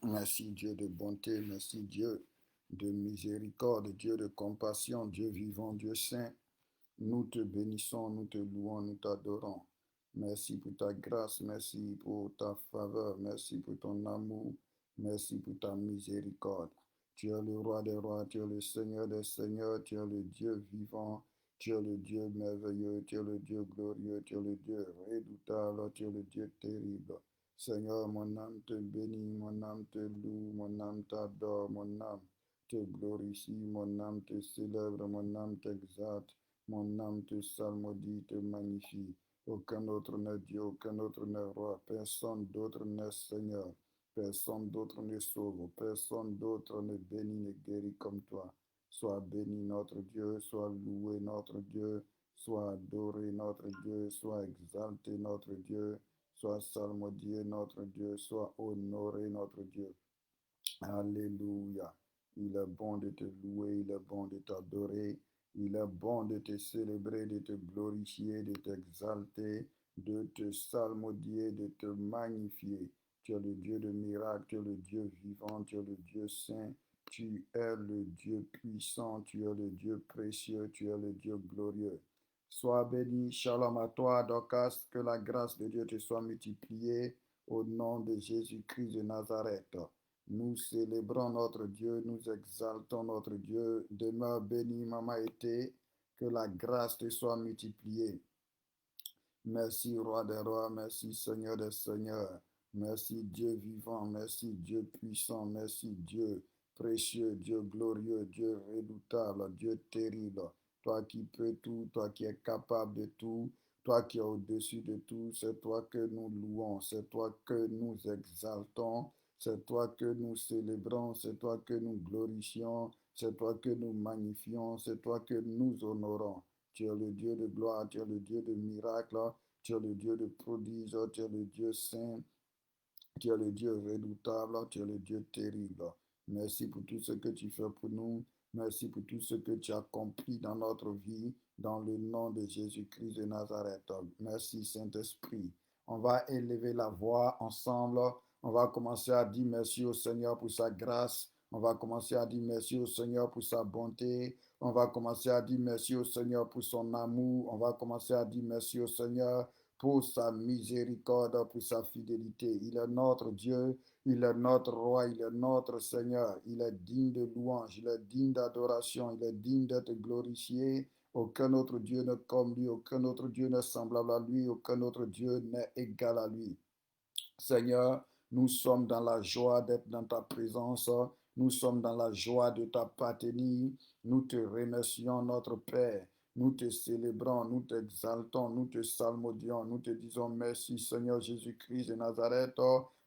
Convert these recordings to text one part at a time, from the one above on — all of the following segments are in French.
Merci Dieu de bonté, merci Dieu de miséricorde, Dieu de compassion, Dieu vivant, Dieu saint. Nous te bénissons, nous te louons, nous t'adorons. Merci pour ta grâce, merci pour ta faveur, merci pour ton amour, merci pour ta miséricorde. Tu es le roi des rois, tu es le Seigneur des seigneurs, tu es le Dieu vivant, tu es le Dieu merveilleux, tu es le Dieu glorieux, tu es le Dieu redoutable, tu es le Dieu terrible. Seigneur, mon âme te bénit, mon âme te loue, mon âme t'adore, mon âme te glorifie, mon âme te célèbre, mon âme t'exalte. Mon âme te salmodie, te magnifie. Aucun autre n'est Dieu, aucun autre n'est roi, personne d'autre n'est Seigneur, personne d'autre ne sauve, personne d'autre ne bénit, ne guérit comme toi. Sois béni notre Dieu, sois loué notre Dieu, sois adoré notre Dieu, sois exalté notre Dieu, sois salmodié notre Dieu, sois honoré notre Dieu. Alléluia. Il est bon de te louer, il est bon de t'adorer, il est bon de te célébrer, de te glorifier, de t'exalter, de te salmodier, de te magnifier. Tu es le Dieu de miracles, tu es le Dieu vivant, tu es le Dieu saint, tu es le Dieu puissant, tu es le Dieu précieux, tu es le Dieu glorieux. Sois béni, shalom à toi, Dorcas, que la grâce de Dieu te soit multipliée au nom de Jésus-Christ de Nazareth. Nous célébrons notre Dieu, nous exaltons notre Dieu. Demeure béni, Maman été, que la grâce te soit multipliée. Merci, Roi des rois, merci, Seigneur des seigneurs. Merci, Dieu vivant, merci, Dieu puissant, merci, Dieu précieux, Dieu glorieux, Dieu redoutable, Dieu terrible. Toi qui peux tout, toi qui es capable de tout, toi qui es au-dessus de tout, c'est toi que nous louons, c'est toi que nous exaltons, c'est toi que nous célébrons, c'est toi que nous glorifions, c'est toi que nous magnifions, c'est toi que nous honorons. Tu es le Dieu de gloire, tu es le Dieu de miracles, tu es le Dieu de prodiges, tu es le Dieu saint, tu es le Dieu redoutable, tu es le Dieu terrible. Merci pour tout ce que tu fais pour nous. Merci pour tout ce que tu as accompli dans notre vie, dans le nom de Jésus-Christ de Nazareth. Merci Saint-Esprit. On va élever la voix ensemble. On va commencer à dire merci au Seigneur pour sa grâce. On va commencer à dire merci au Seigneur pour sa bonté. On va commencer à dire merci au Seigneur pour son amour. On va commencer à dire merci au Seigneur pour sa miséricorde, pour sa fidélité. Il est notre Dieu, il est notre roi, il est notre Seigneur. Il est digne de louange, il est digne d'adoration, il est digne d'être glorifié. Aucun autre Dieu n'est comme lui, aucun autre Dieu n'est semblable à lui, aucun autre Dieu n'est égal à lui. Seigneur, nous sommes dans la joie d'être dans ta présence. Nous sommes dans la joie de ta patrie. Nous te remercions, notre Père. Nous te célébrons, nous t'exaltons, nous te salmodions, nous te disons merci, Seigneur Jésus-Christ de Nazareth,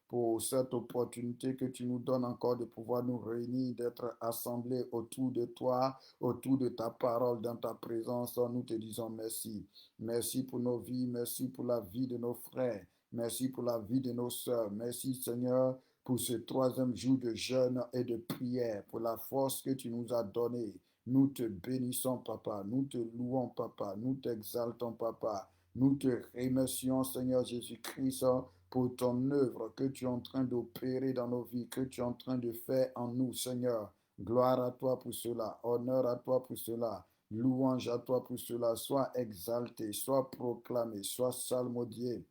pour cette opportunité que tu nous donnes encore de pouvoir nous réunir, d'être assemblés autour de toi, autour de ta parole, dans ta présence. Nous te disons merci. Merci pour nos vies, merci pour la vie de nos frères. Merci pour la vie de nos sœurs. Merci Seigneur pour ce troisième jour de jeûne et de prière, pour la force que tu nous as donnée. Nous te bénissons, Papa. Nous te louons, Papa. Nous t'exaltons, Papa. Nous te remercions, Seigneur Jésus-Christ, pour ton œuvre que tu es en train d'opérer dans nos vies, que tu es en train de faire en nous, Seigneur. Gloire à toi pour cela. Honneur à toi pour cela. Louange à toi pour cela. Sois exalté, sois proclamé, sois salmodié.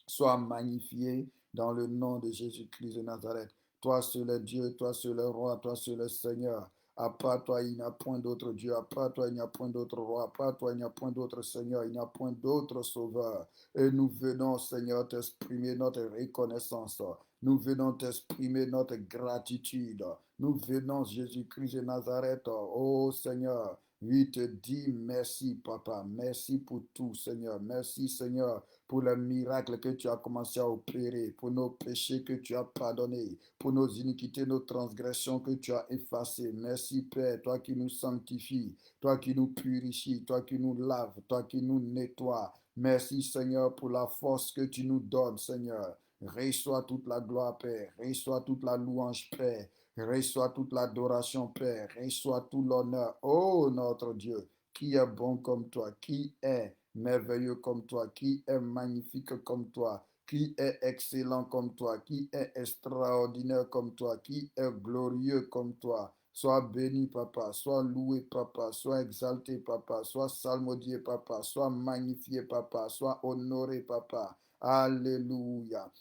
Sois magnifié dans le nom de Jésus-Christ de Nazareth. Toi seul est Dieu, toi seul est roi, toi seul est Seigneur. À part toi, il n'y a point d'autre Dieu. À part toi, il n'y a point d'autre roi. À part toi, il n'y a point d'autre Seigneur. Il n'y a point d'autre sauveur. Et nous venons, Seigneur, t'exprimer notre reconnaissance. Nous venons t'exprimer notre gratitude. Nous venons, Jésus-Christ de Nazareth. Oh Seigneur, oui, te dis merci, Papa. Merci pour tout, Seigneur. Merci, Seigneur, pour le miracle que tu as commencé à opérer, pour nos péchés que tu as pardonnés, pour nos iniquités, nos transgressions que tu as effacées. Merci Père, toi qui nous sanctifies, toi qui nous purifies, toi qui nous laves, toi qui nous nettoies. Merci Seigneur pour la force que tu nous donnes, Seigneur. Reçois toute la gloire, Père. Reçois toute la louange, Père. Reçois toute l'adoration, Père. Reçois tout l'honneur. Oh notre Dieu, qui est bon comme toi, qui est merveilleux comme toi, qui est magnifique comme toi, qui est excellent comme toi, qui est extraordinaire comme toi, qui est glorieux comme toi. Sois béni, papa, sois loué, papa, sois exalté, papa, sois salmodié, papa, sois magnifié, papa, sois honoré, papa. Alléluia.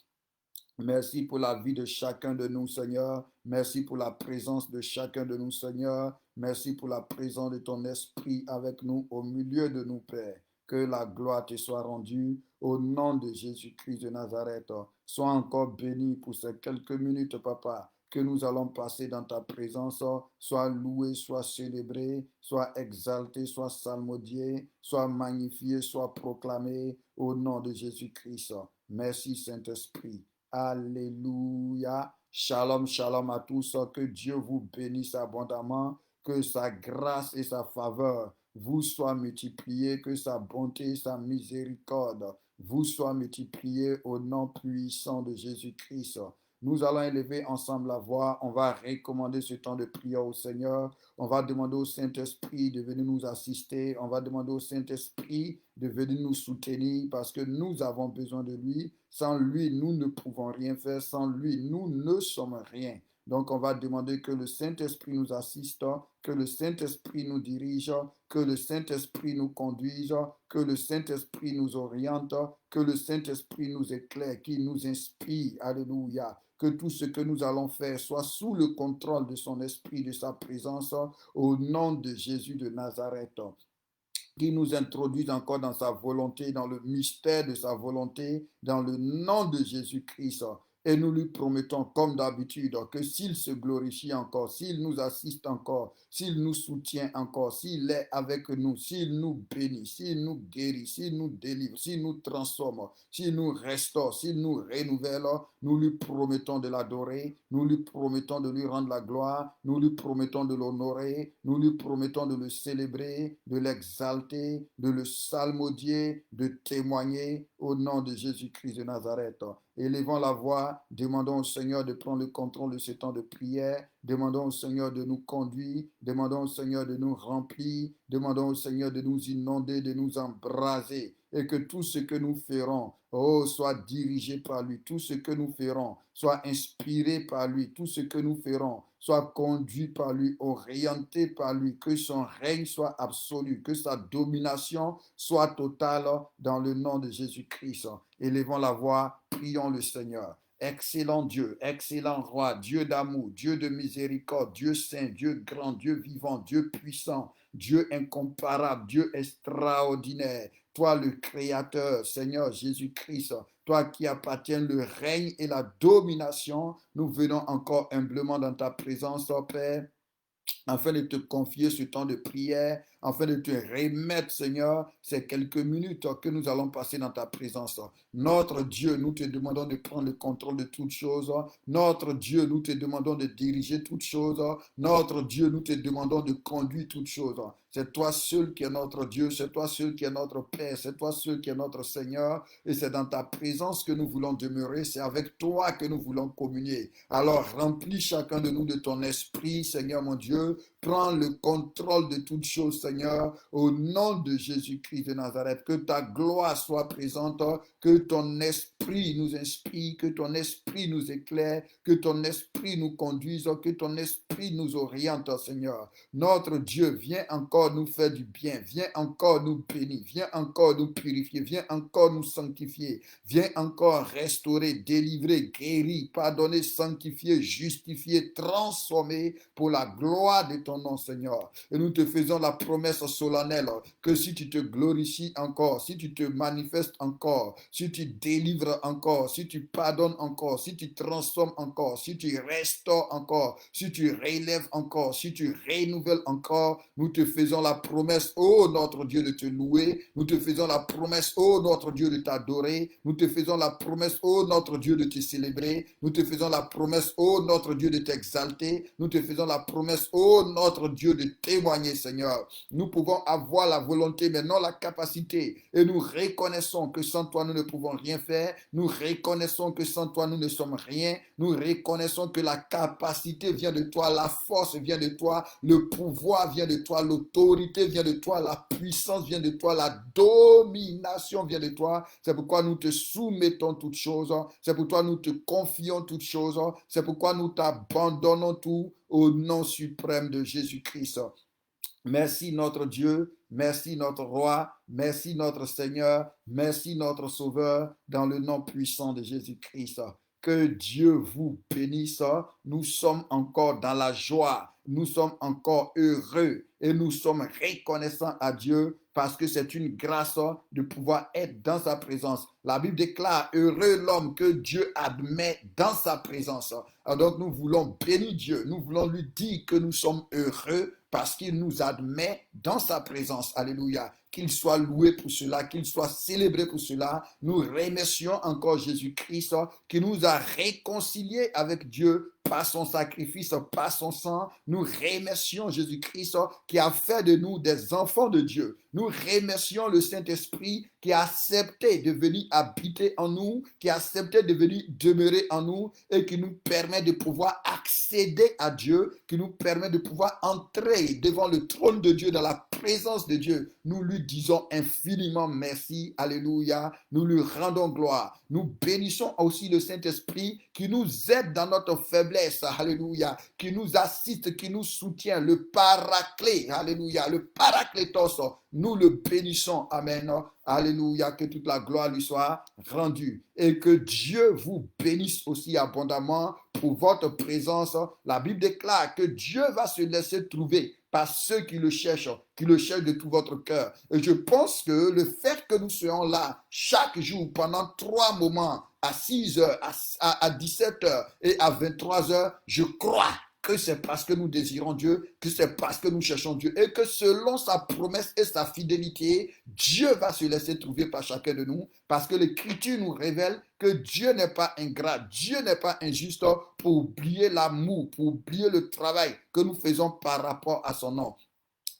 Merci pour la vie de chacun de nous, Seigneur. Merci pour la présence de chacun de nous, Seigneur. Merci pour la présence de ton esprit avec nous au milieu de nous, Père. Que la gloire te soit rendue au nom de Jésus-Christ de Nazareth. Sois encore béni pour ces quelques minutes, papa, que nous allons passer dans ta présence. Sois loué, sois célébré, sois exalté, sois salmodié, sois magnifié, sois proclamé au nom de Jésus-Christ. Merci, Saint-Esprit. Alléluia. Shalom, shalom à tous. Que Dieu vous bénisse abondamment. Que sa grâce et sa faveur vous soient multipliées. Que sa bonté et sa miséricorde vous soient multipliées au nom puissant de Jésus-Christ. Nous allons élever ensemble la voix. On va recommander ce temps de prière au Seigneur. On va demander au Saint-Esprit de venir nous assister. On va demander au Saint-Esprit de venir nous soutenir parce que nous avons besoin de lui. Sans lui, nous ne pouvons rien faire. Sans lui, nous ne sommes rien. Donc, on va demander que le Saint-Esprit nous assiste, que le Saint-Esprit nous dirige, que le Saint-Esprit nous conduise, que le Saint-Esprit nous oriente, que le Saint-Esprit nous éclaire, qu'il nous inspire. Alléluia. Que tout ce que nous allons faire soit sous le contrôle de son esprit, de sa présence, au nom de Jésus de Nazareth, qui nous introduise encore dans sa volonté, dans le mystère de sa volonté, dans le nom de Jésus-Christ. Et nous lui promettons, comme d'habitude, que s'il se glorifie encore, s'il nous assiste encore, s'il nous soutient encore, s'il est avec nous, s'il nous bénit, s'il nous guérit, s'il nous délivre, s'il nous transforme, s'il nous restaure, s'il nous renouvelle, nous lui promettons de l'adorer, nous lui promettons de lui rendre la gloire, nous lui promettons de l'honorer, nous lui promettons de le célébrer, de l'exalter, de le salmodier, de témoigner au nom de Jésus-Christ de Nazareth. Élevons la voix, demandons au Seigneur de prendre le contrôle de ce temps de prière, demandons au Seigneur de nous conduire, demandons au Seigneur de nous remplir, demandons au Seigneur de nous inonder, de nous embraser, et que tout ce que nous ferons, soit dirigé par lui, tout ce que nous ferons, soit inspiré par lui, tout ce que nous ferons, soit conduit par lui, orienté par lui, que son règne soit absolu, que sa domination soit totale dans le nom de Jésus-Christ. Élevons la voix, prions le Seigneur. Excellent Dieu, excellent roi, Dieu d'amour, Dieu de miséricorde, Dieu saint, Dieu grand, Dieu vivant, Dieu puissant, Dieu incomparable, Dieu extraordinaire. Toi le Créateur, Seigneur Jésus-Christ, toi qui appartiens le règne et la domination, nous venons encore humblement dans ta présence, oh Père, afin de te confier ce temps de prière, afin de te remettre, Seigneur, ces quelques minutes que nous allons passer dans ta présence. Notre Dieu, nous te demandons de prendre le contrôle de toutes choses. Notre Dieu, nous te demandons de diriger toutes choses. Notre Dieu, nous te demandons de conduire toutes choses. C'est toi seul qui es notre Dieu, c'est toi seul qui es notre Père, c'est toi seul qui es notre Seigneur, et c'est dans ta présence que nous voulons demeurer, c'est avec toi que nous voulons communier. Alors remplis chacun de nous de ton esprit, Seigneur mon Dieu, prends le contrôle de toutes choses, Seigneur, au nom de Jésus-Christ de Nazareth, que ta gloire soit présente, que ton esprit nous inspire, que ton esprit nous éclaire, que ton esprit nous conduise, que ton esprit nous oriente, Seigneur. Notre Dieu, viens encore nous faire du bien, viens encore nous bénir, viens encore nous purifier, viens encore nous sanctifier, viens encore restaurer, délivrer, guérir, pardonner, sanctifier, justifier, transformer pour la gloire de ton nom, Seigneur. Et nous te faisons la promesse solennelle que si tu te glorifies encore, si tu te manifestes encore, si tu délivres encore, si tu pardonnes encore, si tu transformes encore, si tu restaures encore, si tu relèves encore, si tu renouvelles encore, nous te faisons la promesse, oh notre Dieu, de te louer. Nous te faisons la promesse, oh notre Dieu, de t'adorer. Nous te faisons la promesse, oh notre Dieu, de te célébrer. Nous te faisons la promesse, oh notre Dieu, de t'exalter. Nous te faisons la promesse, oh notre Dieu, de témoigner, Seigneur. Nous pouvons avoir la volonté, mais non la capacité. Et nous reconnaissons que sans toi, nous ne pouvons rien faire. Nous reconnaissons que sans toi, nous ne sommes rien. Nous reconnaissons que la capacité vient de toi, la force vient de toi, le pouvoir vient de toi, l'autorité vient de toi, la puissance vient de toi, la domination vient de toi. C'est pourquoi nous te soumettons toutes choses, c'est pourquoi nous te confions toutes choses, c'est pourquoi nous t'abandonnons tout au nom suprême de Jésus-Christ. Merci notre Dieu, merci notre roi, merci notre Seigneur, merci notre Sauveur, dans le nom puissant de Jésus-Christ. Que Dieu vous bénisse. Nous sommes encore dans la joie, nous sommes encore heureux et nous sommes reconnaissants à Dieu parce que c'est une grâce de pouvoir être dans sa présence. La Bible déclare, heureux l'homme que Dieu admet dans sa présence. Alors donc nous voulons bénir Dieu, nous voulons lui dire que nous sommes heureux parce qu'il nous admet dans sa présence. Alléluia. Qu'il soit loué pour cela, qu'il soit célébré pour cela. Nous remercions encore Jésus-Christ qui nous a réconciliés avec Dieu par son sacrifice, par son sang. Nous remercions Jésus-Christ qui a fait de nous des enfants de Dieu. Nous remercions le Saint-Esprit qui a accepté de venir habiter en nous, qui a accepté de venir demeurer en nous et qui nous permet de pouvoir accéder à Dieu, qui nous permet de pouvoir entrer devant le trône de Dieu, dans la présence de Dieu. Nous lui disons infiniment merci, alléluia. Nous lui rendons gloire. Nous bénissons aussi le Saint-Esprit qui nous aide dans notre faiblesse, alléluia, qui nous assiste, qui nous soutient, le paraclet, alléluia, le paraclétos. Nous le bénissons, amen, alléluia, que toute la gloire lui soit rendue et que Dieu vous bénisse aussi abondamment pour votre présence. La Bible déclare que Dieu va se laisser trouver par ceux qui le cherchent de tout votre cœur. Et je pense que le fait que nous soyons là chaque jour pendant 3 moments, à 6 heures, à 17 heures et à 23 heures, je crois que c'est parce que nous désirons Dieu, que c'est parce que nous cherchons Dieu et que selon sa promesse et sa fidélité, Dieu va se laisser trouver par chacun de nous parce que l'Écriture nous révèle que Dieu n'est pas ingrat, Dieu n'est pas injuste pour oublier l'amour, pour oublier le travail que nous faisons par rapport à son nom.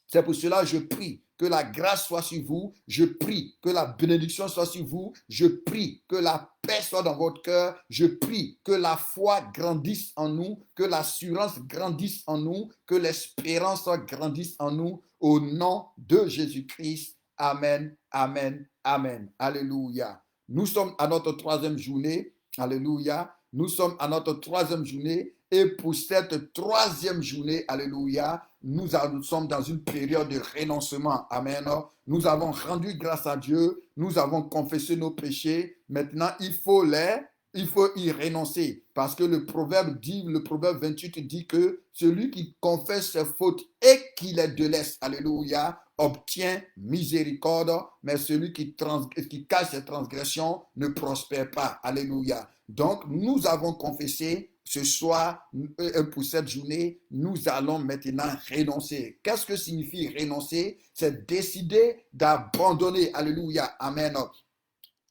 C'est pour cela que je prie que la grâce soit sur vous, je prie que la bénédiction soit sur vous, je prie que la paix soit dans votre cœur, je prie que la foi grandisse en nous, que l'assurance grandisse en nous, que l'espérance grandisse en nous, au nom de Jésus-Christ. Amen, amen, amen. Alléluia. Nous sommes à notre 3e journée. Alléluia. Nous sommes à notre 3e journée. Et pour cette 3e journée, alléluia, nous sommes dans une période de renoncement. Amen. Nous avons rendu grâce à Dieu. Nous avons confessé nos péchés. Maintenant, il faut y renoncer. Parce que le proverbe 28 dit que celui qui confesse ses fautes et qu'il est de l'Est, alléluia, obtient miséricorde, mais celui qui cache ses transgressions ne prospère pas. Alléluia. Donc, nous avons confessé. Ce soir, pour cette journée, nous allons maintenant renoncer. Qu'est-ce que signifie renoncer? C'est décider d'abandonner. Alléluia. Amen.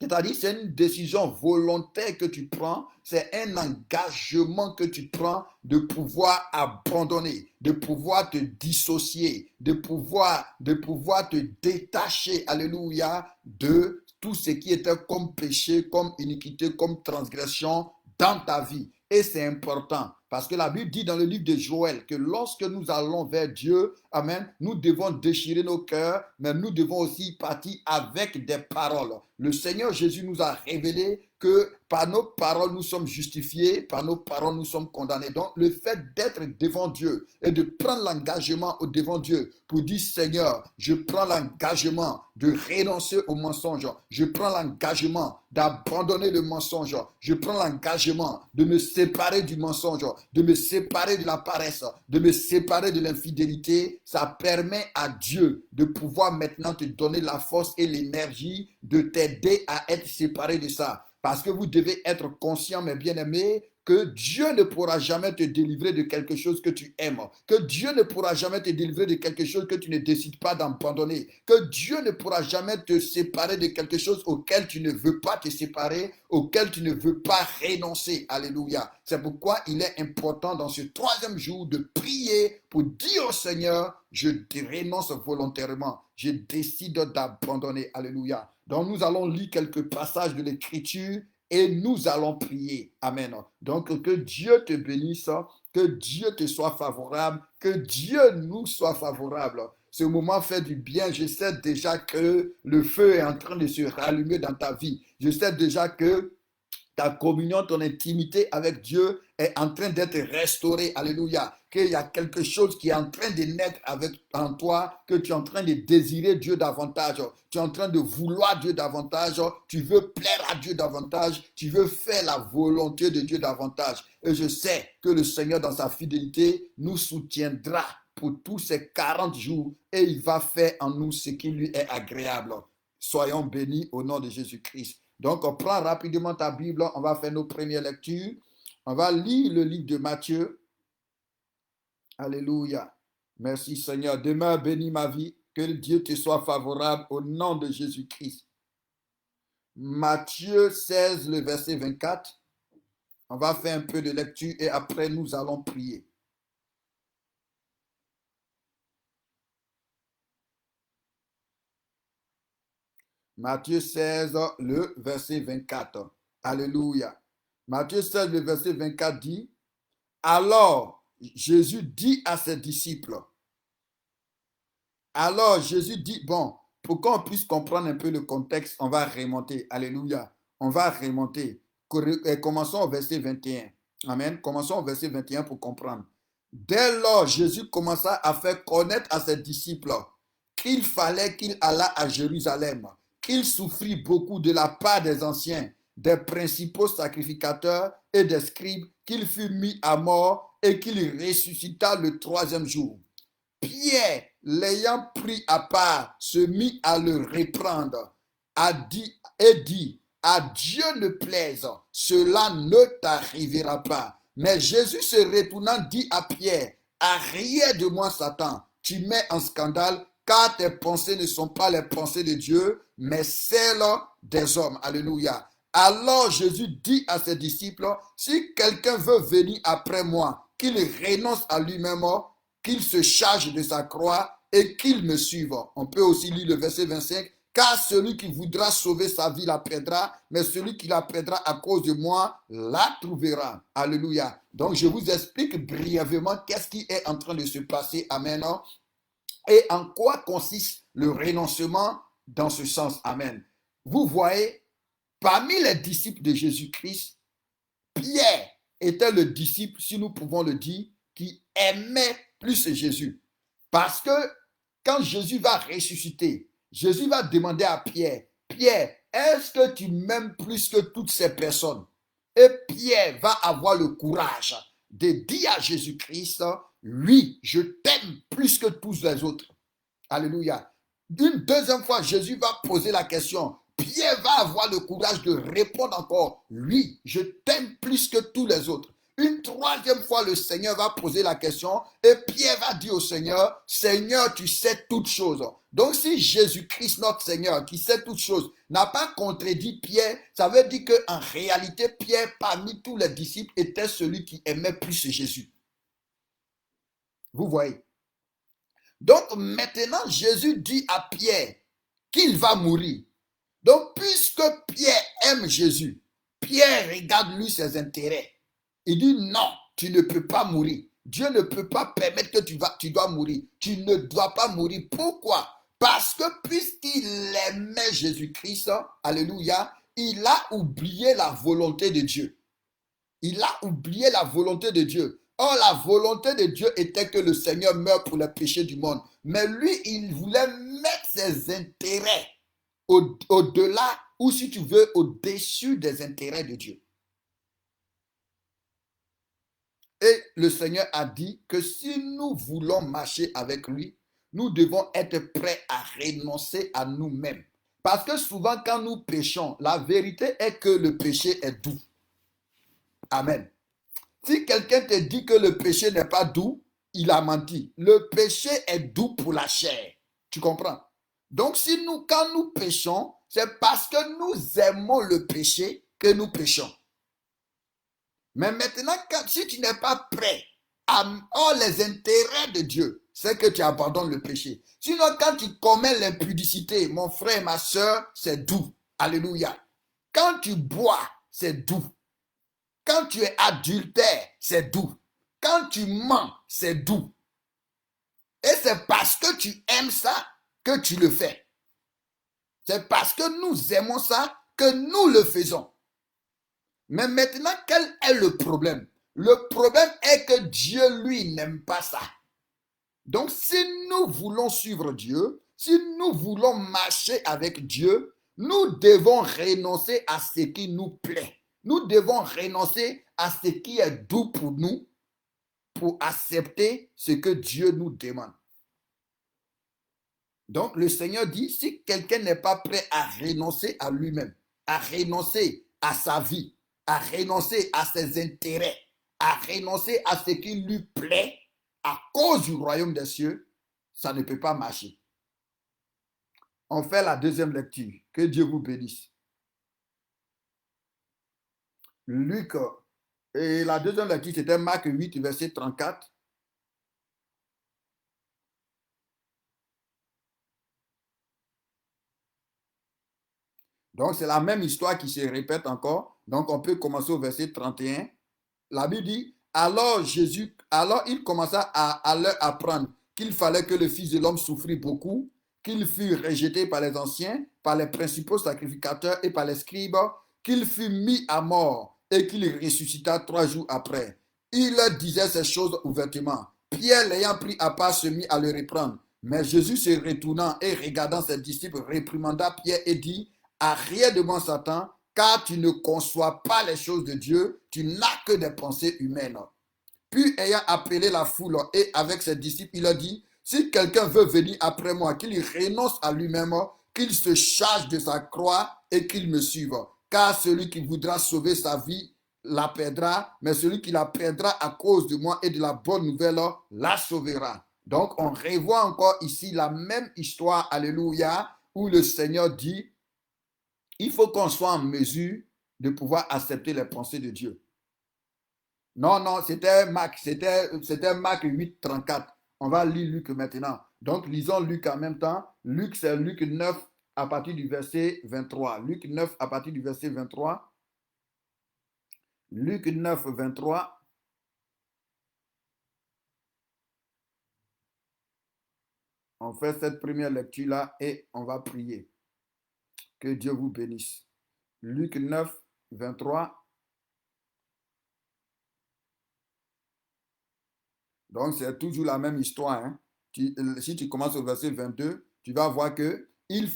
C'est-à-dire, c'est une décision volontaire que tu prends, c'est un engagement que tu prends de pouvoir abandonner, de pouvoir te dissocier, de pouvoir te détacher, alléluia, de tout ce qui était comme péché, comme iniquité, comme transgression dans ta vie. Et c'est important parce que la Bible dit dans le livre de Joël que lorsque nous allons vers Dieu, amen, nous devons déchirer nos cœurs, mais nous devons aussi partir avec des paroles. Le Seigneur Jésus nous a révélé que par nos paroles nous sommes justifiés, par nos paroles nous sommes condamnés. Donc le fait d'être devant Dieu et de prendre l'engagement devant Dieu pour dire Seigneur, je prends l'engagement de renoncer au mensonge, je prends l'engagement d'abandonner le mensonge, je prends l'engagement de me séparer du mensonge, de me séparer de la paresse, de me séparer de l'infidélité. Ça permet à Dieu de pouvoir maintenant te donner la force et l'énergie de t'aider à être séparé de ça. Parce que vous devez être conscient, mes bien-aimés, que Dieu ne pourra jamais te délivrer de quelque chose que tu aimes, que Dieu ne pourra jamais te délivrer de quelque chose que tu ne décides pas d'abandonner, que Dieu ne pourra jamais te séparer de quelque chose auquel tu ne veux pas te séparer, auquel tu ne veux pas renoncer. Alléluia. C'est pourquoi il est important dans ce 3e jour de prier pour dire au Seigneur, je renonce volontairement, je décide d'abandonner. Alléluia. Donc nous allons lire quelques passages de l'Écriture et nous allons prier. Amen. Donc que Dieu te bénisse Que Dieu te soit favorable, que Dieu nous soit favorable. Ce moment fait du bien. Je sais déjà que le feu est en train de se rallumer dans ta vie. Je sais déjà que ta communion, ton intimité avec Dieu est en train d'être restaurée. Alléluia. Qu'il y a quelque chose qui est en train de naître en toi, que tu es en train de désirer Dieu davantage. Tu es en train de vouloir Dieu davantage. Tu veux plaire à Dieu davantage. Tu veux faire la volonté de Dieu davantage. Et je sais que le Seigneur, dans sa fidélité, nous soutiendra pour tous ces 40 jours et il va faire en nous ce qui lui est agréable. Soyons bénis au nom de Jésus-Christ. Donc, on prend rapidement ta Bible, on va faire nos premières lectures. On va lire le livre de Matthieu. Alléluia. Merci Seigneur. Demeure bénis ma vie. Que Dieu te soit favorable au nom de Jésus-Christ. Matthieu 16, le verset 24. On va faire un peu de lecture et après nous allons prier. Matthieu 16, le verset 24. Alléluia. Matthieu 16, le verset 24 dit, alors Jésus dit à ses disciples, alors Jésus dit, bon, pour qu'on puisse comprendre un peu le contexte, on va remonter. Alléluia. On va remonter. Commençons au verset 21. Amen. Commençons au verset 21 pour comprendre. Dès lors, Jésus commença à faire connaître à ses disciples qu'il fallait qu'il allât à Jérusalem, qu'il souffrit beaucoup de la part des anciens, des principaux sacrificateurs et des scribes, qu'il fut mis à mort et qu'il ressuscita le troisième jour. Pierre, l'ayant pris à part, se mit à le reprendre et dit, à Dieu ne plaise, cela ne t'arrivera pas. Mais Jésus se retournant dit à Pierre, arrière de moi Satan, tu mets en scandale, car tes pensées ne sont pas les pensées de Dieu, mais celles des hommes. Alléluia. Alors Jésus dit à ses disciples, si quelqu'un veut venir après moi, qu'il renonce à lui-même, qu'il se charge de sa croix et qu'il me suive. On peut aussi lire le verset 25. Car celui qui voudra sauver sa vie la perdra, mais celui qui la perdra à cause de moi la trouvera. Alléluia. Donc je vous explique brièvement qu'est-ce qui est en train de se passer. Amen. Et en quoi consiste le renoncement dans ce sens. Amen. Vous voyez, parmi les disciples de Jésus-Christ, Pierre était le disciple, si nous pouvons le dire, qui aimait plus Jésus. Parce que quand Jésus va ressusciter, Jésus va demander à Pierre, Pierre, est-ce que tu m'aimes plus que toutes ces personnes? Et Pierre va avoir le courage de dire à Jésus-Christ, oui, je t'aime plus que tous les autres. Alléluia. Une deuxième fois, Jésus va poser la question. Pierre va avoir le courage de répondre encore, oui, je t'aime plus que tous les autres. Une troisième fois, le Seigneur va poser la question et Pierre va dire au Seigneur, Seigneur, tu sais toutes choses. Donc si Jésus-Christ, notre Seigneur, qui sait toutes choses, n'a pas contredit Pierre, ça veut dire qu'en réalité, Pierre, parmi tous les disciples, était celui qui aimait plus Jésus. Vous voyez? Donc maintenant, Jésus dit à Pierre qu'il va mourir. Donc puisque Pierre aime Jésus, Pierre regarde lui ses intérêts. Il dit non, tu ne peux pas mourir. Dieu ne peut pas permettre que tu dois mourir. Tu ne dois pas mourir. Pourquoi? Parce que puisqu'il aimait Jésus-Christ, alléluia, il a oublié la volonté de Dieu. Il a oublié la volonté de Dieu. Or, la volonté de Dieu était que le Seigneur meure pour les péchés du monde. Mais lui, il voulait mettre ses intérêts au-delà, ou si tu veux, au-dessus des intérêts de Dieu. Et le Seigneur a dit que si nous voulons marcher avec lui, nous devons être prêts à renoncer à nous-mêmes. Parce que souvent, quand nous péchons, la vérité est que le péché est doux. Amen. Si quelqu'un te dit que le péché n'est pas doux, il a menti. Le péché est doux pour la chair. Tu comprends? Donc, quand nous péchons, c'est parce que nous aimons le péché que nous péchons. Mais maintenant, si tu n'es pas prêt à les intérêts de Dieu, c'est que tu abandonnes le péché. Sinon, quand tu commets l'impudicité, mon frère et ma soeur, c'est doux. Alléluia. Quand tu bois, c'est doux. Quand tu es adultère, c'est doux. quand tu mens, c'est doux. Et c'est parce que tu aimes ça que tu le fais. C'est parce que nous aimons ça que nous le faisons. Mais maintenant, quel est le problème? Le problème est que Dieu, lui, n'aime pas ça. Donc, si nous voulons suivre Dieu, si nous voulons marcher avec Dieu, nous devons renoncer à ce qui nous plaît. Nous devons renoncer à ce qui est doux pour nous pour accepter ce que Dieu nous demande. Donc, le Seigneur dit, si quelqu'un n'est pas prêt à renoncer à lui-même, à renoncer à sa vie, à renoncer à ses intérêts, à renoncer à ce qui lui plaît à cause du royaume des cieux, ça ne peut pas marcher. On fait la deuxième lecture. Que Dieu vous bénisse. Luc, et la deuxième lecture, c'était Marc 8, verset 34. Donc, c'est la même histoire qui se répète encore. Donc, on peut commencer au verset 31. La Bible dit, alors il commença à leur apprendre qu'il fallait que le Fils de l'homme souffrit beaucoup, qu'il fût rejeté par les anciens, par les principaux sacrificateurs et par les scribes, qu'il fût mis à mort et qu'il ressuscita 3 jours après. Il leur disait ces choses ouvertement. Pierre, l'ayant pris à part, se mit à le reprendre. Mais Jésus, se retournant et regardant ses disciples, réprimanda Pierre et dit, arrière de moi, Satan, car tu ne conçois pas les choses de Dieu, tu n'as que des pensées humaines. Puis, ayant appelé la foule et avec ses disciples, il a dit, si quelqu'un veut venir après moi, qu'il renonce à lui-même, qu'il se charge de sa croix et qu'il me suive. Car celui qui voudra sauver sa vie la perdra, mais celui qui la perdra à cause de moi et de la bonne nouvelle la sauvera. Donc, on revoit encore ici la même histoire, alléluia, où le Seigneur dit, il faut qu'on soit en mesure de pouvoir accepter les pensées de Dieu. Non, non, c'était Marc 8, 34. On va lire Luc maintenant. Donc, lisons Luc en même temps. Luc, c'est Luc 9 à partir du verset 23. Luc 9 à partir du verset 23. Luc 9, 23. On fait cette première lecture-là et on va prier. Que Dieu vous bénisse. Luc 9, 23. Donc, c'est toujours la même histoire. Hein. Si tu commences au verset 22, tu vas voir que il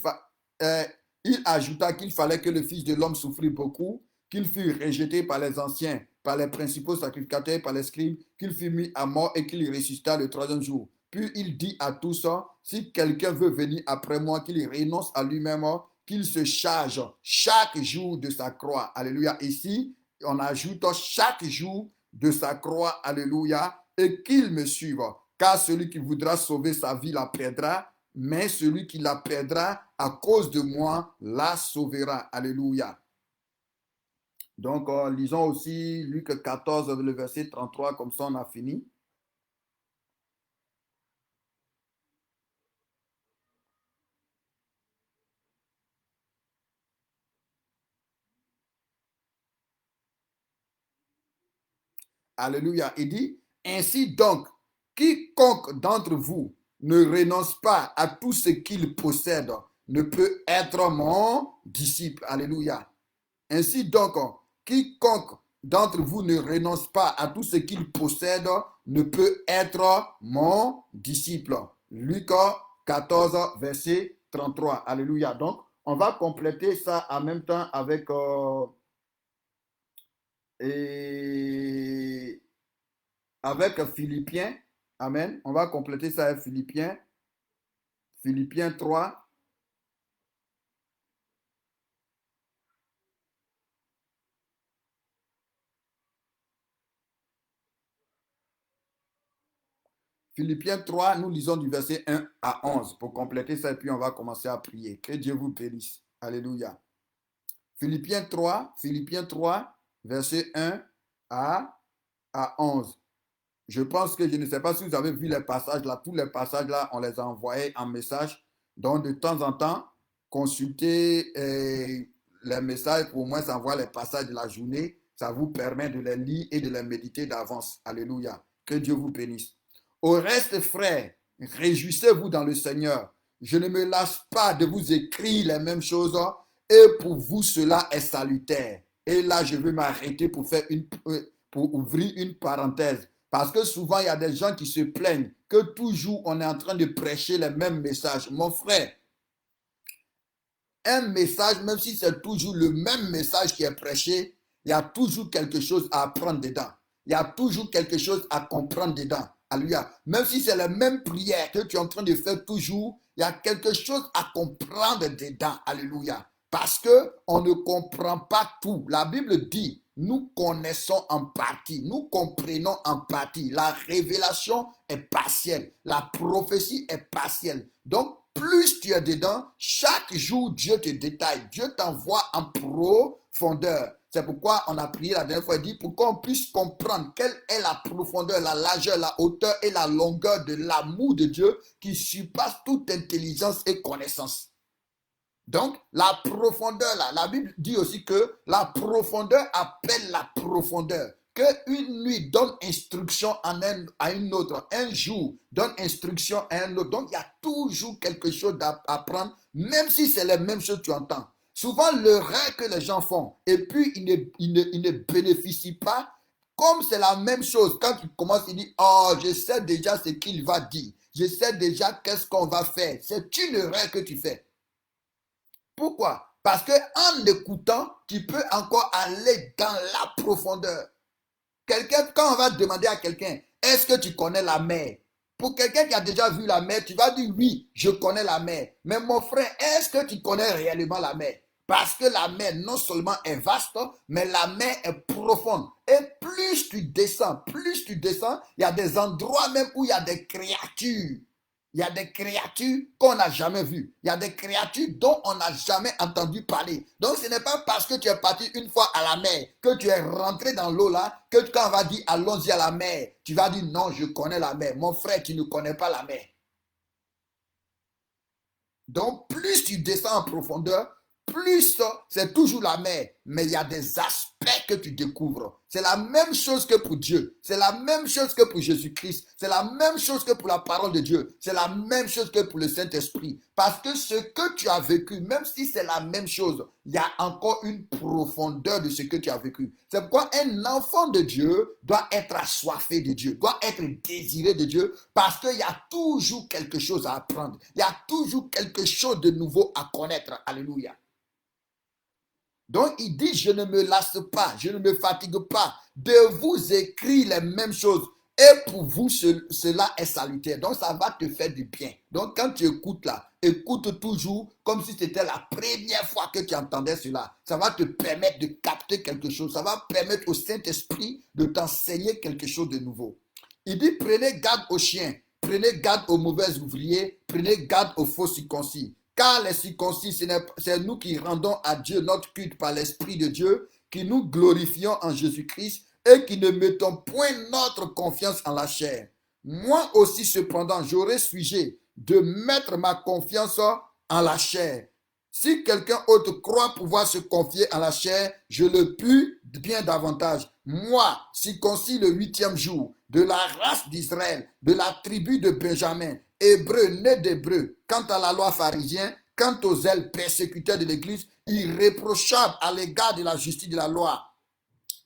ajouta qu'il fallait que le Fils de l'homme souffrit beaucoup, qu'il fût rejeté par les anciens, par les principaux sacrificateurs, par les scribes, qu'il fût mis à mort et qu'il ressuscita le troisième jour. Puis il dit à tous, si quelqu'un veut venir après moi, qu'il renonce à lui-même, qu'il se charge chaque jour de sa croix. Alléluia. Ici, on ajoute chaque jour de sa croix. Alléluia. Et qu'il me suive. Car celui qui voudra sauver sa vie la perdra, mais celui qui la perdra à cause de moi la sauvera. Alléluia. Donc, lisons aussi Luc 14, le verset 33, comme ça on a fini. Alléluia. Il dit, ainsi donc, quiconque d'entre vous ne renonce pas à tout ce qu'il possède ne peut être mon disciple. Alléluia. Ainsi donc, quiconque d'entre vous ne renonce pas à tout ce qu'il possède ne peut être mon disciple. Luc 14, verset 33. Alléluia. Donc, on va compléter ça en même temps avec avec Philippiens. Amen. On va compléter ça avec Philippiens. Philippiens 3. Philippiens 3, nous lisons du verset 1 à 11 pour compléter ça et puis on va commencer à prier. Que Dieu vous bénisse. Alléluia. Philippiens 3, verset 1 à 11. Je pense que je ne sais pas si vous avez vu les passages là. Tous les passages là, on les a envoyés en message. Donc, de temps en temps, consultez les messages pour au moins savoir les passages de la journée. Ça vous permet de les lire et de les méditer d'avance. Alléluia. Que Dieu vous bénisse. Au reste, frères, réjouissez-vous dans le Seigneur. Je ne me lasse pas de vous écrire les mêmes choses et pour vous cela est salutaire. Et là, je vais m'arrêter pour ouvrir une parenthèse. Parce que souvent, il y a des gens qui se plaignent que toujours on est en train de prêcher les mêmes messages. Mon frère, un message, même si c'est toujours le même message qui est prêché, il y a toujours quelque chose à apprendre dedans. Il y a toujours quelque chose à comprendre dedans. Alléluia. Même si c'est la même prière que tu es en train de faire toujours, il y a quelque chose à comprendre dedans. Alléluia. Parce que on ne comprend pas tout. La Bible dit, nous connaissons en partie, nous comprenons en partie. La révélation est partielle, la prophétie est partielle. Donc, plus tu es dedans, chaque jour, Dieu te détaille. Dieu t'envoie en profondeur. C'est pourquoi on a prié la dernière fois, il dit, pour qu'on puisse comprendre quelle est la profondeur, la largeur, la hauteur et la longueur de l'amour de Dieu qui surpasse toute intelligence et connaissance. Donc, la profondeur, là, la Bible dit aussi que la profondeur appelle la profondeur. Qu'une nuit donne instruction à une autre, un jour donne instruction à un autre. Donc, il y a toujours quelque chose à apprendre, même si c'est les mêmes choses que tu entends. Souvent, l'erreur que les gens font, et puis ils ne bénéficient pas, comme c'est la même chose. Quand tu commences, il dit, oh, je sais déjà ce qu'il va dire. Je sais déjà qu'est-ce qu'on va faire. C'est une erreur que tu fais. Pourquoi? Parce qu'en écoutant, tu peux encore aller dans la profondeur. Quand on va demander à quelqu'un, est-ce que tu connais la mer? Pour quelqu'un qui a déjà vu la mer, tu vas dire oui, je connais la mer. Mais mon frère, est-ce que tu connais réellement la mer? Parce que la mer non seulement est vaste, mais la mer est profonde. Et plus tu descends, il y a des endroits même où il y a des créatures. Il y a des créatures qu'on n'a jamais vues. Il y a des créatures dont on n'a jamais entendu parler. Donc ce n'est pas parce que tu es parti une fois à la mer, que tu es rentré dans l'eau là, que quand on va dire allons-y à la mer, tu vas dire non, je connais la mer. Mon frère, tu ne connais pas la mer. Donc plus tu descends en profondeur, plus c'est toujours la mer, mais il y a des aspects que tu découvres. C'est la même chose que pour Dieu, c'est la même chose que pour Jésus-Christ, c'est la même chose que pour la parole de Dieu, c'est la même chose que pour le Saint-Esprit. Parce que ce que tu as vécu, même si c'est la même chose, il y a encore une profondeur de ce que tu as vécu. C'est pourquoi un enfant de Dieu doit être assoiffé de Dieu, doit être désiré de Dieu, parce qu'il y a toujours quelque chose à apprendre, il y a toujours quelque chose de nouveau à connaître. Alléluia. Donc, il dit, je ne me lasse pas, je ne me fatigue pas de vous écrire les mêmes choses. Et pour vous, cela est salutaire. Donc, ça va te faire du bien. Donc, quand tu écoutes là, écoute toujours comme si c'était la première fois que tu entendais cela. Ça va te permettre de capter quelque chose. Ça va permettre au Saint-Esprit de t'enseigner quelque chose de nouveau. Il dit, prenez garde aux chiens, prenez garde aux mauvais ouvriers, prenez garde aux faux circoncis. Car les circoncis, c'est nous qui rendons à Dieu notre culte par l'Esprit de Dieu, qui nous glorifions en Jésus-Christ et qui ne mettons point notre confiance en la chair. Moi aussi, cependant, j'aurais sujet de mettre ma confiance en la chair. Si quelqu'un autre croit pouvoir se confier en la chair, je le puis bien davantage. Moi, circoncis le 8e jour, de la race d'Israël, de la tribu de Benjamin, hébreu, né d'hébreu, quant à la loi pharisien, quant aux ailes persécuteurs de l'Église, irréprochable à l'égard de la justice de la loi.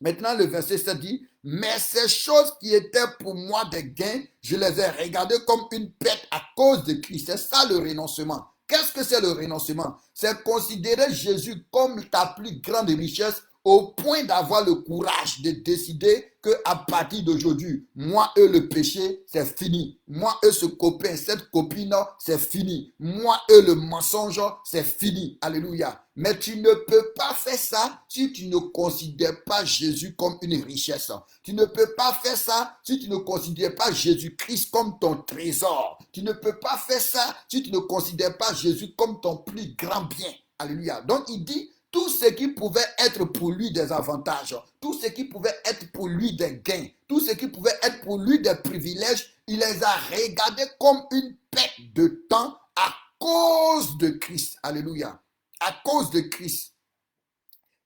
Maintenant, le verset 7 dit, mais ces choses qui étaient pour moi des gains, je les ai regardées comme une perte à cause de Christ. C'est ça le renoncement. Qu'est-ce que c'est le renoncement? C'est considérer Jésus comme ta plus grande richesse au point d'avoir le courage de décider qu'à partir d'aujourd'hui, moi et le péché, c'est fini. Moi et ce copain, cette copine, c'est fini. Moi et le mensonge, c'est fini. Alléluia. Mais tu ne peux pas faire ça si tu ne considères pas Jésus comme une richesse. Tu ne peux pas faire ça si tu ne considères pas Jésus-Christ comme ton trésor. Tu ne peux pas faire ça si tu ne considères pas Jésus comme ton plus grand bien. Alléluia. Donc il dit, tout ce qui pouvait être pour lui des avantages, tout ce qui pouvait être pour lui des gains, tout ce qui pouvait être pour lui des privilèges, il les a regardés comme une perte de temps à cause de Christ. Alléluia. À cause de Christ.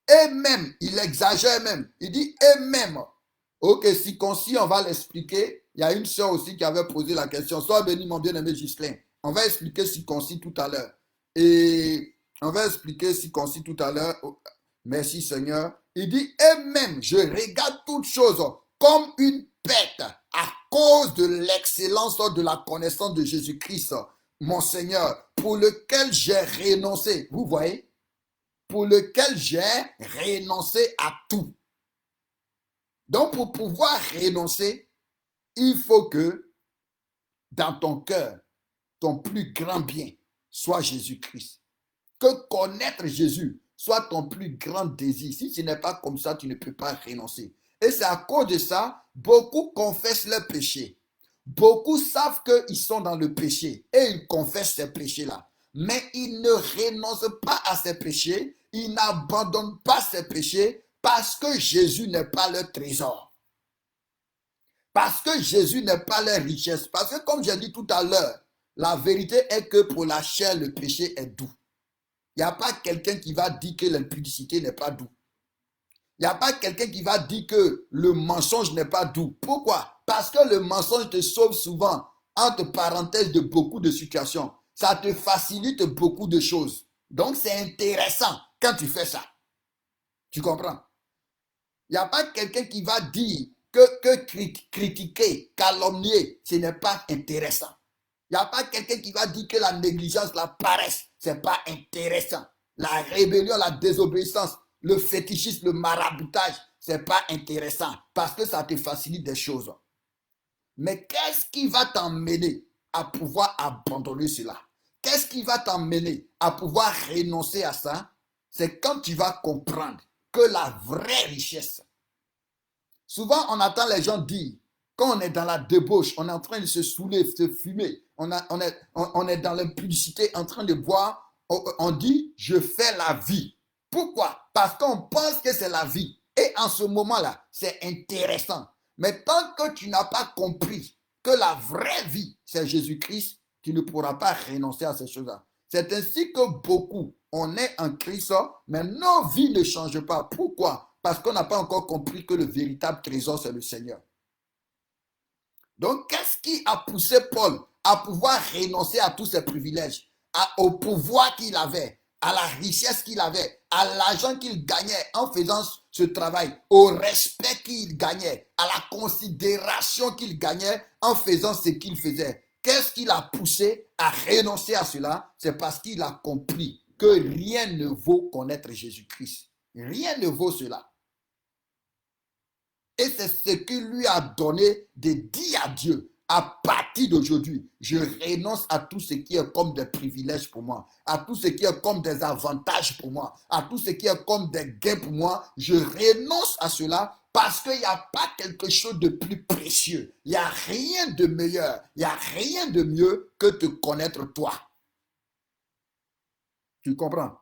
Et même, il exagère même. Il dit, et même, Ok, circoncis, on va l'expliquer. Il y a une sœur aussi qui avait posé la question. Sois béni, mon bien-aimé Ghislain. On va expliquer circoncis tout à l'heure. Et on va expliquer circoncis tout à l'heure. Merci Seigneur. Il dit, et même, je regarde toutes choses comme une pète à cause de l'excellence de la connaissance de Jésus-Christ, mon Seigneur, pour lequel j'ai renoncé. Vous voyez? Pour lequel j'ai renoncé à tout. Donc, pour pouvoir renoncer, il faut que dans ton cœur, ton plus grand bien soit Jésus-Christ. Que connaître Jésus soit ton plus grand désir. Si ce n'est pas comme ça, tu ne peux pas renoncer. Et c'est à cause de ça, beaucoup confessent leurs péchés. Beaucoup savent qu'ils sont dans le péché et ils confessent ces péchés-là. Mais ils ne renoncent pas à ces péchés, ils n'abandonnent pas ces péchés parce que Jésus n'est pas leur trésor. Parce que Jésus n'est pas leur richesse. Parce que comme j'ai dit tout à l'heure, la vérité est que pour la chair, le péché est doux. Il n'y a pas quelqu'un qui va dire que l'impudicité n'est pas doux. Il n'y a pas quelqu'un qui va dire que le mensonge n'est pas doux. Pourquoi? Parce que le mensonge te sauve souvent, entre parenthèses, de beaucoup de situations. Ça te facilite beaucoup de choses. Donc, c'est intéressant quand tu fais ça. Tu comprends? Il n'y a pas quelqu'un qui va dire que critiquer, calomnier, ce n'est pas intéressant. Il n'y a pas quelqu'un qui va dire que la négligence, la paresse, ce n'est pas intéressant. La rébellion, la désobéissance, le fétichisme, le maraboutage, ce n'est pas intéressant parce que ça te facilite des choses. Mais qu'est-ce qui va t'emmener à pouvoir abandonner cela? Qu'est-ce qui va t'emmener à pouvoir renoncer à ça? C'est quand tu vas comprendre que la vraie richesse. Souvent, on entend les gens dire, quand on est dans la débauche, on est en train de se saouler, de se fumer, on est dans l'impudicité, en train de boire, on dit, je fais la vie. Pourquoi? Parce qu'on pense que c'est la vie. Et en ce moment-là, c'est intéressant. Mais tant que tu n'as pas compris que la vraie vie, c'est Jésus-Christ, tu ne pourras pas renoncer à ces choses-là. C'est ainsi que beaucoup, on est en Christ, mais nos vies ne changent pas. Pourquoi? Parce qu'on n'a pas encore compris que le véritable trésor, c'est le Seigneur. Donc, qu'est-ce qui a poussé Paul à pouvoir renoncer à tous ses privilèges, au pouvoir qu'il avait, à la richesse qu'il avait, à l'argent qu'il gagnait en faisant ce travail, au respect qu'il gagnait, à la considération qu'il gagnait en faisant ce qu'il faisait? Qu'est-ce qui l'a poussé à renoncer à cela? C'est parce qu'il a compris que rien ne vaut connaître Jésus-Christ. Rien ne vaut cela. Et c'est ce qui lui a donné de dire à Dieu, à partir d'aujourd'hui, je renonce à tout ce qui est comme des privilèges pour moi, à tout ce qui est comme des avantages pour moi, à tout ce qui est comme des gains pour moi. Je renonce à cela parce qu'il n'y a pas quelque chose de plus précieux. Il n'y a rien de meilleur, il n'y a rien de mieux que te connaître toi. Tu comprends?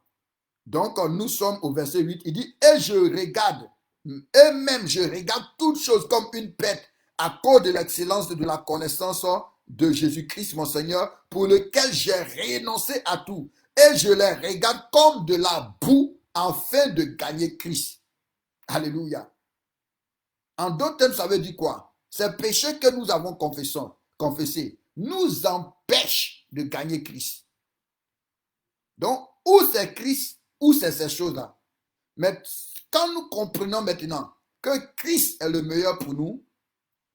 Donc, nous sommes au verset 8, il dit, et je regarde, et même je regarde toutes choses comme une pète à cause de l'excellence de la connaissance de Jésus-Christ, mon Seigneur, pour lequel j'ai renoncé à tout. Et je les regarde comme de la boue afin de gagner Christ. Alléluia. En d'autres termes, ça veut dire quoi? Ces péchés que nous avons confessés nous empêchent de gagner Christ. Donc, où c'est Christ, où c'est ces choses-là. Mais quand nous comprenons maintenant que Christ est le meilleur pour nous,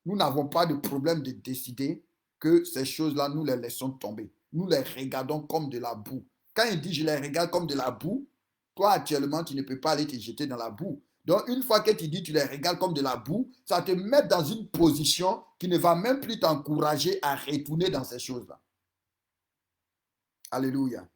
nous n'avons pas de problème de décider que ces choses-là, nous les laissons tomber. Nous les regardons comme de la boue. Quand il dit je les regarde comme de la boue, toi actuellement, tu ne peux pas aller te jeter dans la boue. Donc, une fois que tu dis tu les regardes comme de la boue, ça te met dans une position qui ne va même plus t'encourager à retourner dans ces choses-là. Alléluia.